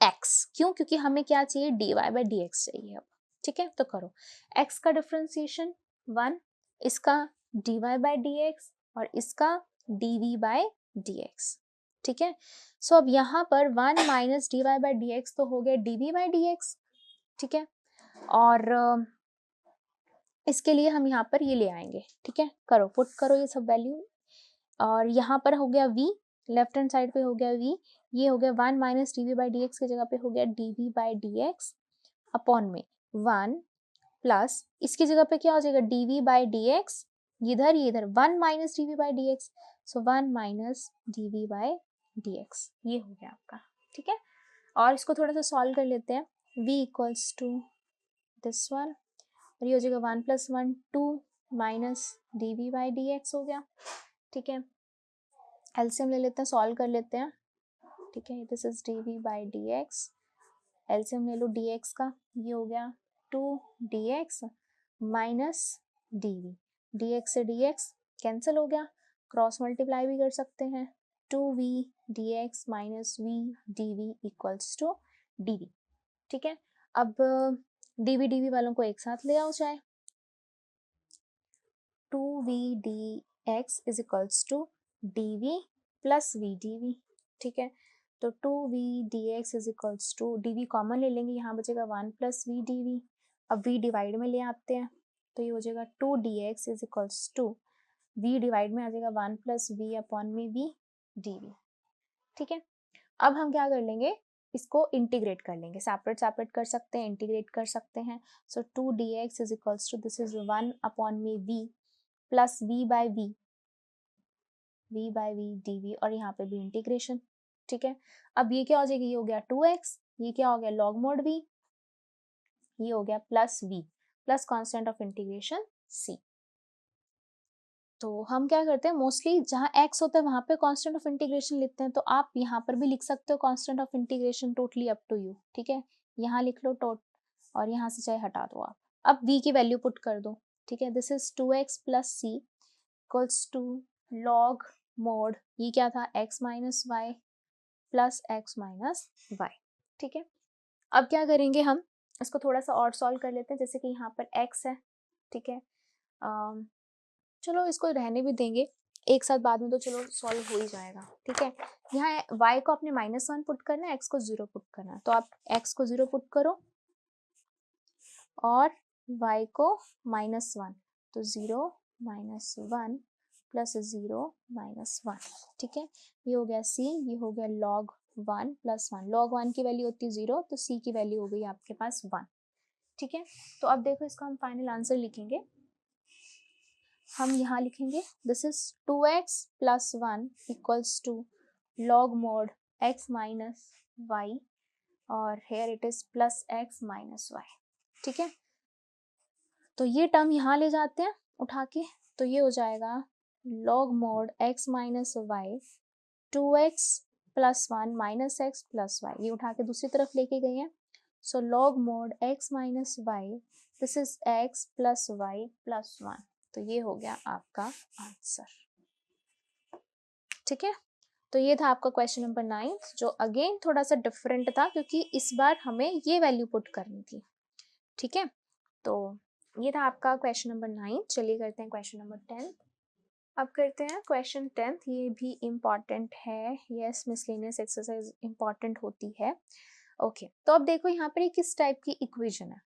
x, क्यों, क्योंकि हमें क्या चाहिए dy बाई dx चाहिए अब। ठीक है, तो करो x का डिफरेंशिएशन 1, इसका dy बाई dx और इसका dv बाई dx। ठीक है, सो अब यहाँ पर 1 minus d y by d x तो हो गया dv बाई dx। ठीक है, और इसके लिए हम यहाँ पर ये ले आएंगे। ठीक है, करो पुट करो ये सब वैल्यू, और यहाँ पर हो गया v, लेफ्ट हैंड साइड पे हो गया v, ये हो गया 1 minus d v by d x की जगह पे हो गया dv by d x upon में 1 प्लस इसकी जगह पे क्या हो जाएगा dv बाई डी एक्स, इधर ये इधर 1 minus d v by d x, so 1 minus dv by dx, ये हो गया आपका। ठीक है, और इसको थोड़ा सा सॉल्व कर लेते हैं, v equals to this one, और ये हो जाएगा 1 plus 1 2 minus dv by dx हो गया। ठीक है, एलसीएम ले लेते हैं, सॉल्व कर लेते हैं। ठीक है, this is dv by dx, LCM ले लो dx का, ये हो गया 2 dx माइनस dv, dx से dx कैंसिल हो गया, क्रॉस मल्टीप्लाई भी कर सकते हैं, 2v dx minus v dv equals to dv। ठीक है, अब dv dv वालों को एक साथ ले आओ चाहे, 2v dx is equals to dv plus v dv। ठीक है, तो 2v dx is equals to dv common ले लेंगे, यहाँ बचेगा 1 प्लस v dv, अब v डिवाइड में ले आते हैं, तो ये हो जाएगा 2 dx is equals to v divide में आ जाएगा 1 प्लस v अपॉन में v dv। ठीक है, अब हम क्या कर लेंगे, इसको इंटीग्रेट कर लेंगे, सेपरेट सेपरेट कर सकते हैं, इंटीग्रेट कर सकते हैं। So 2 dx is equals to this is 1 upon में v plus v by v dv, और यहाँ पे भी इंटीग्रेशन। ठीक है, अब ये क्या हो जाएगा, ये हो गया 2x, ये क्या हो गया लॉग मोड v, ये हो गया plus v plus constant of integration c। तो हम क्या करते हैं, मोस्टली जहाँ x होता है वहां पे कांस्टेंट ऑफ इंटीग्रेशन लिखते हैं, तो आप यहाँ पर भी लिख सकते हो constant of integration, totally up to you. ठीक है, यहाँ लिख लो टोट, और यहाँ से चाहे हटा दो आप, अब v की वैल्यू पुट कर दो। ठीक है, this is 2x plus c equals to log mod, ये क्या था x minus y plus x minus y. ठीक है, अब क्या करेंगे, हम इसको थोड़ा सा और सॉल्व कर लेते हैं, जैसे कि यहाँ पर x है। ठीक है, चलो इसको रहने भी देंगे, एक साथ बाद में तो चलो सॉल्व हो ही जाएगा, ठीक है। यहाँ y को आपने -1 पुट करना है, x को 0 पुट करना है, तो आप x को 0 पुट करो और y को -1, तो 0 -1 प्लस 0 -1, ठीक है। ये हो गया c, ये हो गया log 1 प्लस 1, log 1 की वैल्यू होती है 0, तो c की वैल्यू हो गई आपके पास 1, ठीक है। तो अब देखो इसका हम फाइनल आंसर लिखेंगे। हम यहाँ लिखेंगे this is 2x plus 1 equals to log mod x minus y, और here it is plus x minus y, ठीक है। तो ये टर्म यहाँ ले जाते हैं उठा के, तो ये हो जाएगा log mod x minus y 2x plus 1 minus x plus y, ये उठा के दूसरी तरफ लेके गए हैं। सो log mod x minus y, this is x plus y plus 1, तो ये हो गया आपका आंसर, ठीक है। तो ये था आपका क्वेश्चन नंबर 9, जो अगेन थोड़ा सा डिफरेंट था क्योंकि इस बार हमें ये वैल्यू पुट करनी थी, ठीक है। तो ये था आपका क्वेश्चन नंबर 9। चलिए करते हैं क्वेश्चन नंबर 10। अब करते हैं क्वेश्चन 10, ये भी इम्पॉर्टेंट है, यस मिसलेनियस एक्सरसाइज इम्पॉर्टेंट होती है। ओके, तो अब देखो यहाँ पर किस टाइप की इक्वेशन है,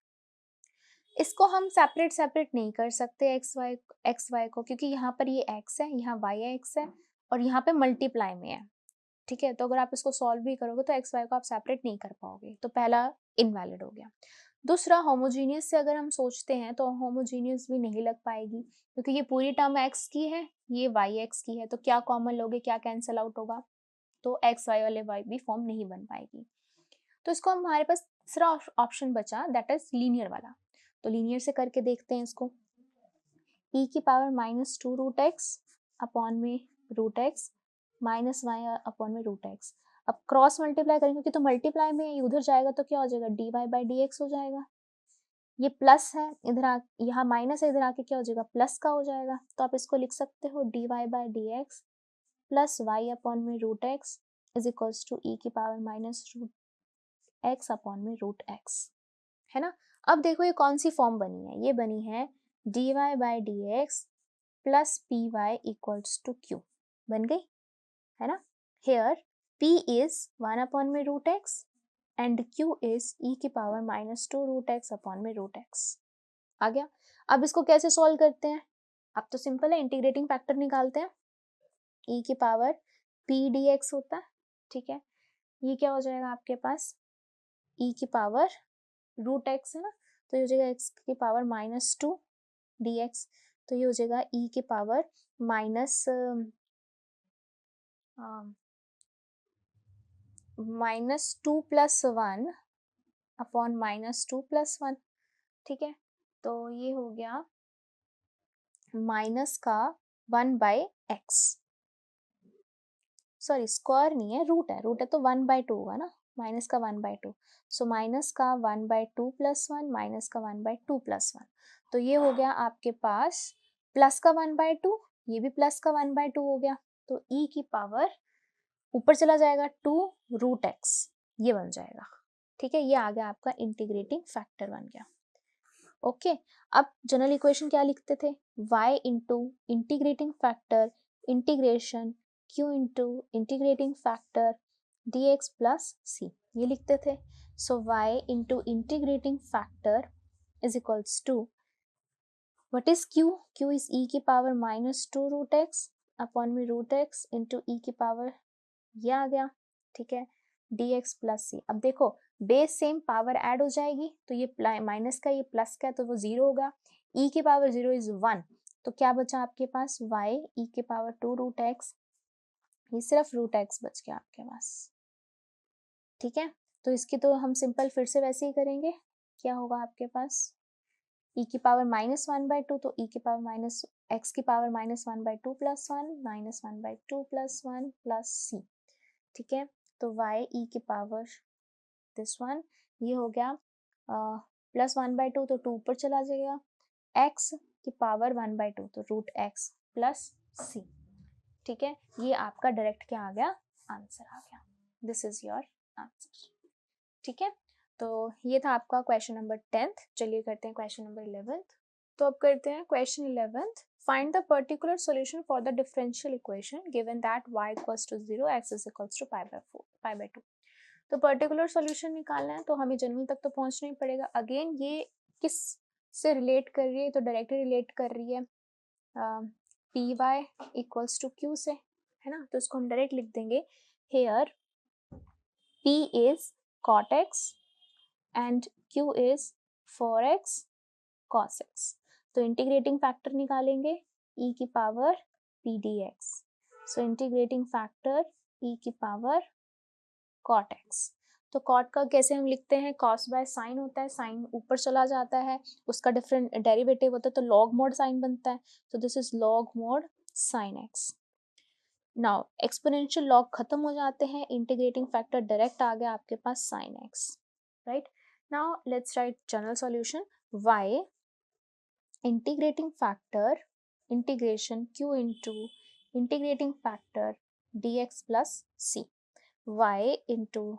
इसको हम सेपरेट नहीं कर सकते एक्स वाई को, क्योंकि यहाँ पर ये x है, यहाँ y x है, और यहाँ पे मल्टीप्लाई में है, ठीक है। तो अगर आप इसको सॉल्व भी करोगे तो एक्स वाई को आप सेपरेट नहीं कर पाओगे, तो पहला इनवैलिड हो गया। दूसरा, होमोजीनियस से अगर हम सोचते हैं तो होमोजीनियस भी नहीं लग पाएगी, क्योंकि ये पूरी टर्म x की है, ये y की है, तो क्या कॉमन लोगे, क्या कैंसिल आउट होगा, तो एक्स वाई वाले y भी फॉर्म नहीं बन पाएगी। तो इसको हमारे पास तीसरा ऑप्शन बचा, दैट इज लीनियर वाला। तो लीनियर से करके देखते हैं इसको, e की पावर -2 रूट एक्स अपॉन में root x minus y upon में रूट एक्स। अब क्रॉस मल्टीप्लाई करेंगे, क्योंकि तो मल्टीप्लाई में उधर जाएगा तो क्या हो जाएगा, dy बाई डी एक्स हो जाएगा। ये प्लस है, इधर यहाँ माइनस है, इधर आके क्या हो जाएगा, प्लस का हो जाएगा। तो आप इसको लिख सकते हो dy by d x plus y upon में root x is equals to e की power minus root x upon में रूट एक्स, है ना। अब देखो ये कौन सी फॉर्म बनी है, ये बनी है dy by d x plus p y equals to q, बन गई, है ना। Here p is 1 upon में root x and q is e की पावर -2 रूट x अपॉन में रूट x, आ गया। अब इसको कैसे सॉल्व करते हैं, अब तो सिंपल है, इंटीग्रेटिंग फैक्टर निकालते हैं, e की पावर p dx होता है, ठीक है। ये क्या हो जाएगा आपके पास, e की पावर रूट x है ना, तो ये हो जाएगा x की पावर -2 dx, तो ये हो जाएगा e की पावर -2 प्लस 1 अपॉन -2 प्लस 1, ठीक है। तो ये हो गया माइनस का 1 बाई एक्स, सॉरी स्क्वायर नहीं है, रूट है तो 1/2 होगा ना, माइनस का 1/2, सो माइनस का 1/2 प्लस 1 माइनस का 1/2 प्लस 1, तो ये हो गया आपके पास प्लस का 1/2, ये भी प्लस का 1/2 हो गया, तो e की पावर ऊपर चला जाएगा 2 रूट एक्स, ये बन जाएगा, ठीक है। ये आ गया आपका इंटीग्रेटिंग फैक्टर बन गया, ओके। अब जनरल इक्वेशन क्या लिखते थे, y into integrating factor integration q into integrating factor dx plus c, ये लिखते थे। So y into integrating factor is equals to what is q, q इज e की पावर -2 रूट x अपॉन में root x into e की power, ये आ गया, ठीक है, dx प्लस c। अब देखो बेस सेम, पावर ऐड हो जाएगी, तो ये माइनस का ये प्लस का, तो वो 0 होगा, e की पावर 0 इज 1, तो क्या बचा आपके पास y e की पावर 2 रूट एक्स, ये सिर्फ रूट एक्स बच गया आपके पास, ठीक है। तो इसकी तो हम सिंपल फिर से वैसे ही करेंगे, क्या होगा आपके पास e की पावर -1/2, तो e की पावर माइनस एक्स की power -1/2 plus 1 -1/2 plus 1 plus c, ठीक है। तो y e की पावर दिस वन, ये हो गया प्लस 1/2, तो 2 ऊपर चला जाएगा, x की पावर 1/2, तो रूट एक्स प्लस c, ठीक है। ये आपका डायरेक्ट क्या आ गया, आंसर आ गया, दिस इज योर आंसर, ठीक है। तो ये था आपका क्वेश्चन नंबर 10th। चलिए करते हैं क्वेश्चन नंबर 11th। तो अब करते हैं question 11th. Find the particular solution for the differential equation given that y equals to 0 x is equals to pi by 2. तो पर्टिकुलर सॉल्यूशन निकालना है तो हमें जनरल तक तो पहुंचना ही पड़ेगा. अगेन ये किस से रिलेट कर रही है, तो डायरेक्टली रिलेट कर रही है p y equals to q से, है ना. तो इसको हम डायरेक्ट लिख देंगे here p is cot x and q is 4x cos x. तो इंटीग्रेटिंग फैक्टर निकालेंगे e की power p dx. So integrating factor e की पावर cot x. तो cot का कैसे हम लिखते हैं, cos बाय साइन होता है, साइन ऊपर चला जाता है, उसका डिफरेंट डेरिवेटिव होता है तो log mod साइन बनता है. तो this is log mod sin x. Now exponential log खत्म हो जाते हैं, इंटीग्रेटिंग फैक्टर डायरेक्ट आ गया आपके पास sin x, right. Now let's write general solution. y integrating factor integration q into integrating factor dx plus c, y into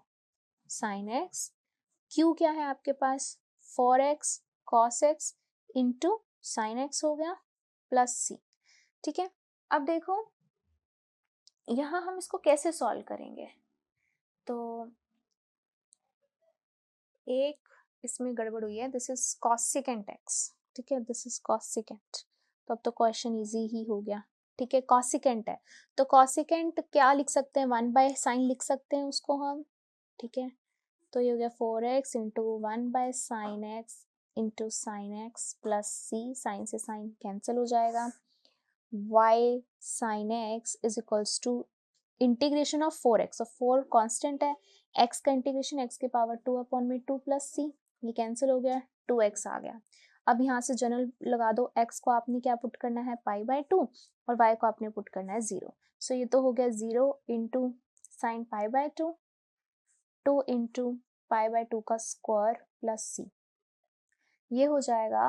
sine x, q क्या है आपके पास 4x cos x into sine x हो गया plus c. ठीक है. अब देखो यहाँ हम इसको कैसे सॉल्व करेंगे. तो एक इसमें गड़बड़ हुई है, दिस इज cosecant x. ठीक है, दिस इज cosecant. तो अब तो क्वेश्चन इजी ही हो गया. ठीक है, cosecant है तो cosecant क्या लिख सकते हैं, 1 बाय साइन लिख सकते हैं उसको हम. ठीक है, तो ये हो गया 4x into 1 by sine x into sine x plus c. Sine से साइन कैंसिल हो जाएगा. y साइन x is equals to integration of 4x. और 4 कांस्टेंट है, x का इंटीग्रेशन x के पावर 2 अपॉन में 2 प्लस c. ये कैंसिल हो गया, 2x आ गया. अब यहाँ से जनरल लगा दो, x को आपने क्या पुट करना है पाई बाय 2 और y को आपने पुट करना है 0. सो ये तो हो गया 0 into sine pi by 2, 2 into pi by 2 का स्क्वायर प्लस c. ये हो जाएगा,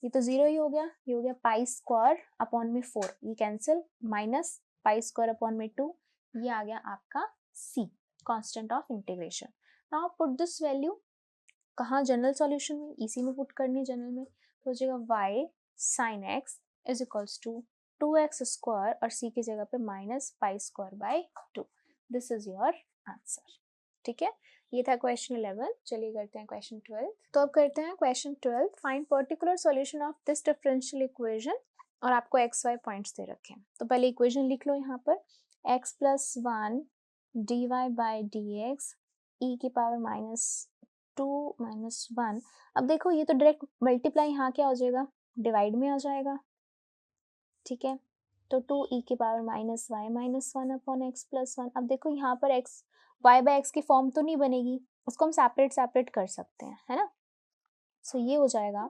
ये तो 0 ही हो गया, ये हो गया पाई स्क्वायर अपॉन में 4, ये cancel, minus pi square upon में 2, ये आ गया आपका c, constant of integration. Now put this value कहाँ, जनरल सॉल्यूशन में, इसी में पुट करनी जनरल में. तो हो जाएगा y sin x is equals to 2x square और c की जगह पे minus pi square by 2. This is your answer. ठीक है, ये था क्वेश्चन 11. चलिए करते हैं क्वेश्चन 12. तो अब करते हैं question 12. Find particular solution of this differential equation. और आपको एक्स वाई पॉइंट्स दे रखे हैं. तो पहले इक्वेशन लिख लो यहाँ पर, x plus 1 dy by dx e की पावर माइनस 2 माइनस 1. अब देखो ये तो डायरेक्ट मल्टीप्लाई यहाँ क्या हो जाएगा, डिवाइड में आ जाएगा. ठीक है, तो 2 e की power minus y minus 1 upon x plus 1. अब देखो यहाँ पर x y बाय एक्स की फॉर्म तो नहीं बनेगी, उसको हम सेपरेट कर सकते हैं, है ना. सो ये हो जाएगा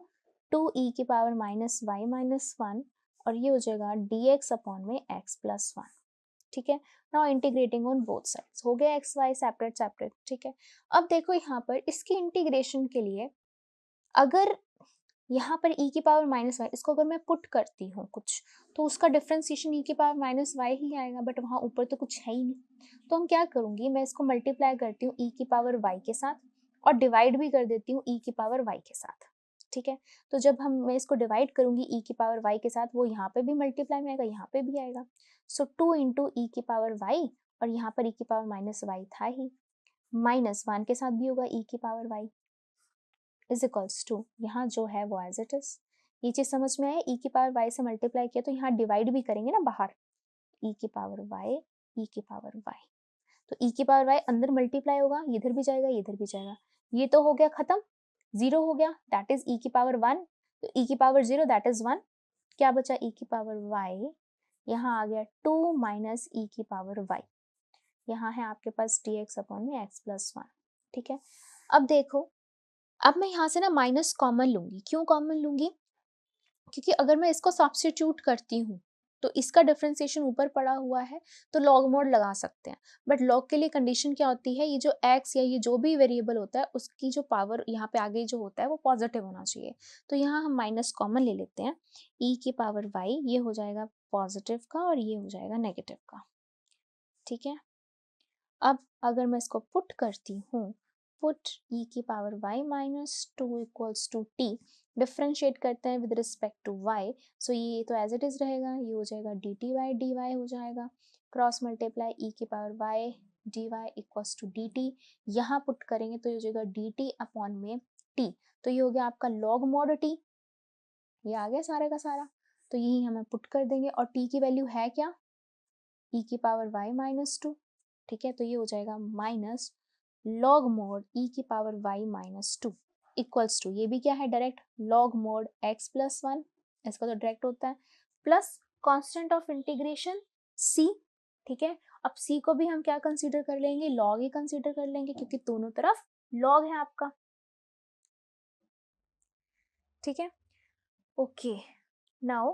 2e की पावर माइनस वाई माइनस 1 और ये हो जाएगा dx अपॉन में x प्लस 1. ठीक है, now integrating on both sides, हो गया एक्स वाई सेपरेट. ठीक है, अब देखो यहाँ पर इसकी इंटीग्रेशन के लिए अगर यहाँ पर e की पावर माइनस वाई, इसको अगर मैं पुट करती हूँ कुछ, तो उसका डिफ्रेंसिएशन e की पावर माइनस वाई ही आएगा, बट वहाँ ऊपर तो कुछ है ही नहीं. तो हम क्या करूँगी, मैं इसको मल्टीप्लाई करती हूँ e की पावर y के साथ और डिवाइड भी कर देती हूँ e की पावर y के साथ. ठीक है, तो जब मैं इसको डिवाइड करूँगी e की पावर y के साथ, वो यहाँ पे भी मल्टीप्लाई में आएगा, यहाँ पे भी आएगा. सो 2 इंटू e की पावर y और यहाँ पर e की पावर माइनस वाई था ही, माइनस 1 के साथ भी होगा e की power y is equals to, यहाँ जो है वो एज इट इज. ये चीज समझ में आए, e की पावर y से मल्टीप्लाई किया तो यहाँ डिवाइड भी करेंगे ना बाहर, e की पावर y e की पावर y. तो e की पावर y अंदर मल्टीप्लाई होगा, इधर भी जाएगा इधर भी जाएगा, ये तो हो गया खत्म, 0 हो गया, दैट इज e की पावर 1. तो e की पावर 0 दैट इज 1. क्या बचा e की पावर y, यहाँ आ गया 2 माइनस e की पावर y. यहाँ है आपके पास dx अपॉन में x प्लस 1. ठीक है, अब देखो, अब मैं यहाँ से ना माइनस कॉमन लूंगी. क्यों कॉमन लूंगी, क्योंकि अगर मैं इसको सब्स्टिट्यूट करती हूँ तो इसका डिफरेंशिएशन ऊपर पड़ा हुआ है तो लॉग मोड लगा सकते हैं. बट लॉग के लिए कंडीशन क्या होती है, ये जो x या ये जो भी वेरिएबल होता है उसकी जो पावर यहाँ पे आगे जो होता है वो पॉजिटिव होना चाहिए. तो यहाँ हम माइनस कॉमन ले लेते हैं, e की पावर y ये हो जाएगा पॉजिटिव का और ये हो जाएगा नेगेटिव का. ठीक है, अब अगर मैं इसको पुट करती हूँ, पुट e की power y minus 2 equals to t, differentiate करते हैं with respect to y, so ये तो एज इट इज रहेगा, ये हो जाएगा dt बाई dy हो जाएगा, क्रॉस मल्टीप्लाई e की power y dy equals to dt, यहाँ पुट करेंगे तो ये हो जाएगा dt अपॉन में t, तो ये हो गया आपका log mod t, ये आ गया सारे का सारा, तो यही हमें पुट कर देंगे और t की वैल्यू है क्या, e की पावर y माइनस 2, ठीक है, तो ये हो जाएगा माइनस log mod e की power y minus 2 equals to, ये भी क्या है direct, log mod x plus 1, इसका तो डायरेक्ट होता है, plus constant of integration c, ठीक है, अब c को भी हम क्या कंसीडर कर लेंगे, log ही कंसीडर कर लेंगे क्योंकि दोनों तरफ log है आपका, ठीक है, ओके। नाउ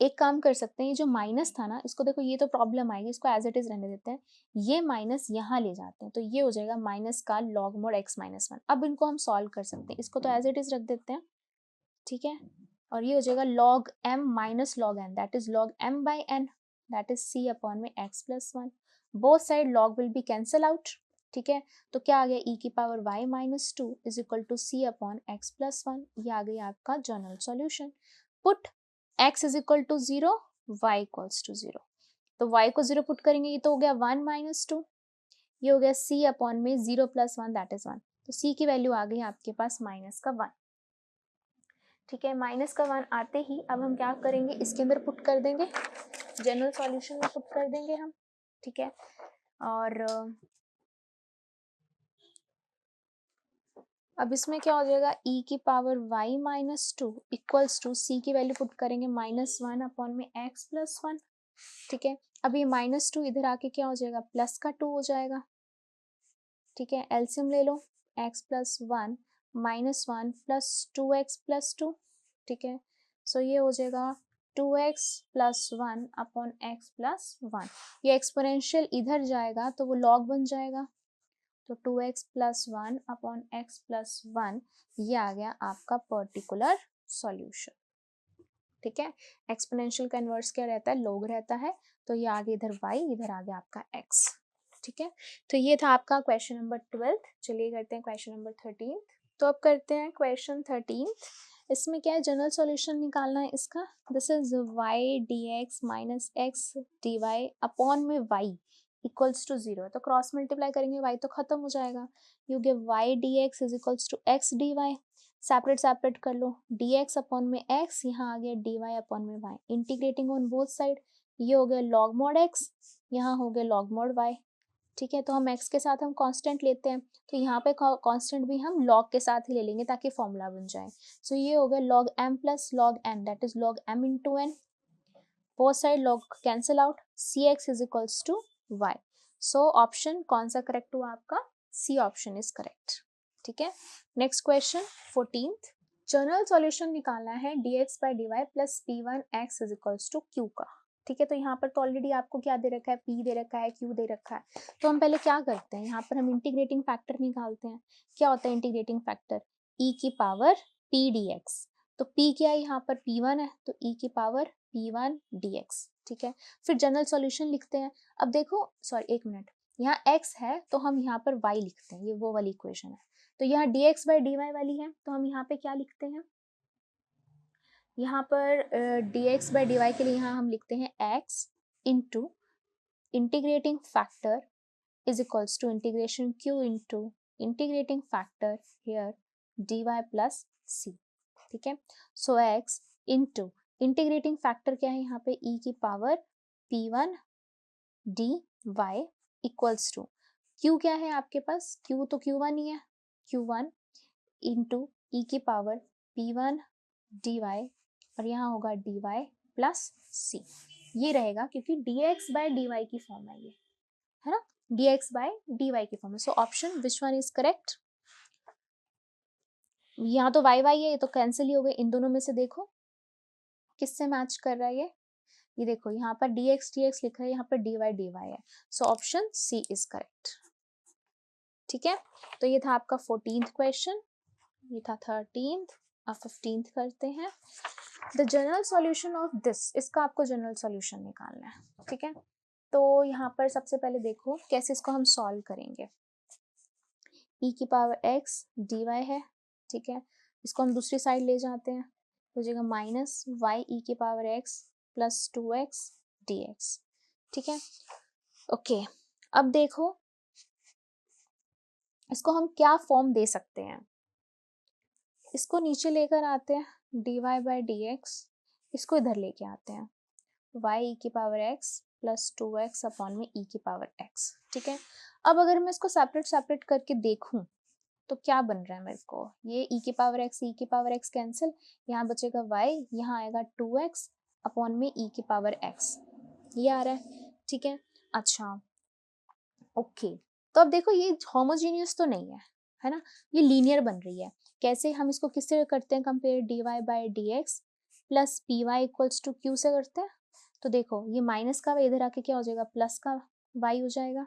एक काम कर सकते हैं, ये जो माइनस था ना, इसको देखो, ये तो प्रॉब्लम आएगी, इसको एज इट इज रहने देते हैं, ये माइनस यहाँ ले जाते हैं, तो ये हो जाएगा माइनस का log mod x माइनस 1, अब इनको हम सॉल्व कर सकते हैं, इसको तो एज इट इज रख देते हैं, ठीक है, और ये हो जाएगा log m minus log n, that is log m by n, that is c upon में x plus 1, both side log will be cancel out, ठीक है, तो क्या आ गया e की power y minus 2 is equal to c upon x plus 1, ये आ गया आपका general solution, put x is equal to 0, y equals to 0, तो y को 0 पुट करेंगे, ये तो हो गया 1 माइनस 2, ये हो गया c अपॉन में 0 प्लस 1 दैट इज 1, तो c की वैल्यू आ गई आपके पास माइनस का 1, ठीक है, माइनस का 1 आते ही अब हम क्या करेंगे, इसके अंदर पुट कर देंगे, जनरल सॉल्यूशन में पुट कर देंगे हम, ठीक है, और अब इसमें क्या हो जाएगा, e की power y minus 2 equals to c की वैल्यू पुट करेंगे माइनस 1 अपॉन में x प्लस 1, ठीक है, अब ये माइनस 2 इधर आके क्या हो जाएगा, प्लस का 2 हो जाएगा, ठीक है, एलसीएम ले लो, x plus 1 minus 1 plus 2x plus 2, ठीक है, सो ये हो जाएगा 2x plus 1 upon x plus 1, ये एक्सपोनेंशियल इधर जाएगा तो वो लॉग बन जाएगा, तो 2x plus 1 upon x plus 1, ये आ गया आपका पर्टिकुलर सॉल्यूशन, ठीक है, एक्सपोनेंशियल का इन्वर्स क्या रहता है, लॉग रहता है, तो ये आगे इधर y, इधर आ गया आपका x, ठीक है, तो ये था आपका क्वेश्चन नंबर 12, चलिए करते हैं क्वेश्चन नंबर 13, तो अब करते हैं क्वेश्चन 13, इसमें क्या है, जनरल सॉल्यूशन निकालना है इसका, this is y dx minus x dy upon में y इक्वल्स टू 0 है, तो क्रॉस मल्टीप्लाई करेंगे y तो खत्म हो जाएगा, you give y dx is equals to x dy, separate separate कर लो, dx अपॉन में x, यहाँ आ गया dy अपॉन में y, integrating on both side, ये हो गया log mod x, यहाँ हो गया log mod y, ठीक है, तो हम x के साथ हम कांस्टेंट लेते हैं, तो यहाँ पे कांस्टेंट भी हम log के साथ ही ले लेंगे ताकि फॉर्मूला बन जाए, सो ये हो गया log m plus log n, that is log m into n, both side log cancel out, cx is equals to y, so option कौन सा करेक्ट हुआ आपका, सी ऑप्शन इज करेक्ट, ठीक है, next question 14th, general solution निकालना है dx by dy plus p1x is equals to q का, ठीक है, तो यहाँ पर तो ऑलरेडी आपको क्या दे रखा है, p दे रखा है, q दे रखा है, तो हम पहले क्या करते हैं, यहाँ पर हम इंटीग्रेटिंग फैक्टर निकालते हैं, क्या होता है इंटीग्रेटिंग फैक्टर, e की पावर p dx, तो p क्या है यहाँ पर p1 है, तो e की पावर p1 dx, ठीक है, फिर जनरल सॉल्यूशन लिखते हैं, अब देखो सॉरी एक मिनट, यहाँ x है तो हम यहाँ पर y लिखते हैं, ये वो वाली इक्वेशन है, तो यहाँ dx बाई dy वाली है, तो हम यहाँ पे क्या लिखते हैं, यहाँ पर dx बाई dy के लिए यहाँ हम लिखते हैं x into integrating factor is equals to integration q into integrating factor here dy plus c, ठीक है, so x into integrating factor क्या है यहाँ पे, e की power p1 dy equals to q क्या है आपके पास, q तो q1 ही है, q1 इंटू e की पावर p1 dy, और यहाँ होगा dy प्लस c, ये रहेगा क्योंकि dx बाय dy की फॉर्म है ये, है ना, dx बाय dy की फॉर्म है, so option which one is correct, यहाँ तो y है, ये तो कैंसिल ही हो गए, इन दोनों में से देखो किससे मैच कर रहा है ये देखो यहाँ पर dx dx लिखा है, यहाँ पर dy dy है, so option C is correct, ठीक है, तो ये था आपका 14th क्वेश्चन, ये था 13th, अब 15th करते हैं, the general solution of this, इसका आपको जनरल सॉल्यूशन निकालना है, ठीक है, तो यहाँ पर सबसे पहले देखो कैसे इसको हम सॉल्व करेंगे, ई की पावर एक्स डी वाई है, ठीक है। इसको हम दूसरी साइड ले जाते हैं, हो जाएगा माइनस वाई ई की power x plus 2x dx, ठीक है। ओके, अब देखो इसको हम क्या फॉर्म दे सकते हैं, इसको नीचे लेकर आते हैं dy बाई डी एक्स, इसको इधर लेके आते हैं y ई की power x plus 2x upon में e की पावर x, ठीक है। अब अगर मैं इसको सेपरेट सेपरेट करके देखूं तो क्या बन रहा है मेरे को, ये e की पावर x कैंसिल, यहाँ बचेगा y, यहाँ आएगा 2x अपॉन में e की पावर x, ये आ रहा है, ठीक है। अच्छा ओके, तो अब देखो ये होमोजीनियस तो नहीं है ना, ये लीनियर बन रही है। कैसे, हम इसको किससे करते हैं compare, dy by d x plus p y equals to q से करते हैं। तो देखो ये माइनस का इधर आके क्या हो जाएगा, प्लस का y हो जाएगा,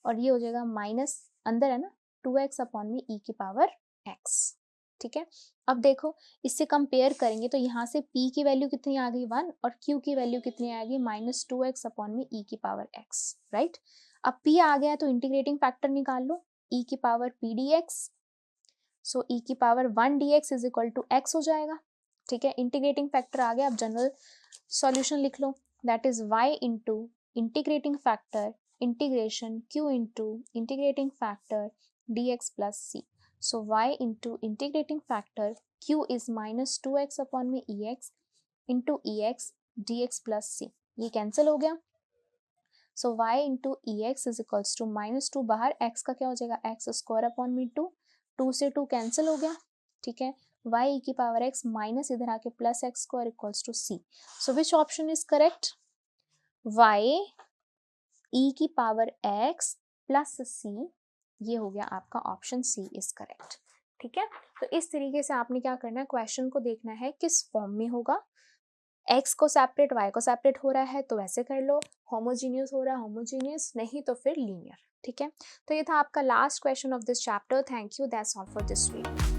और ये हो जाएगा माइनस अंदर है ना 2x अपॉन में e की पावर x, ठीक है। अब देखो इससे कंपेयर करेंगे तो यहाँ से p की वैल्यू कितनी आ गई 1 और q की वैल्यू कितनी आ गई माइनस 2x अपॉन में e की पावर x, राइट। अब p आ गया तो इंटीग्रेटिंग फैक्टर निकाल लो, e की power p dx, so e की power 1 dx is equal to x हो जाएगा, ठीक है। इंटीग्रेटिंग फैक्टर आ गया, अब जनरल सॉल्यूशन लिख लो, that is y into integrating factor integration q into integrating factor dx plus c, so y into integrating factor q is minus 2x upon में ex into ex dx plus c, ये cancel हो गया, so y into ex is equals to minus 2, बाहर x का क्या हो जाएगा x square upon में 2 से 2 कैंसिल हो गया, ठीक है। y e की पावर x माइनस इधर आके plus x square equals to c, so which option is correct, y e की पावर x प्लस c, ये हो गया आपका ऑप्शन सी इज करेक्ट, ठीक है। तो इस तरीके से आपने क्या करना है, क्वेश्चन को देखना है किस फॉर्म में होगा, x को सेपरेट y को सेपरेट हो रहा है तो वैसे कर लो, होमोजीनियस हो रहा है होमोजीनियस, नहीं तो फिर लीनियर, ठीक है। तो ये था आपका last question of this chapter, thank you, that's all for this video.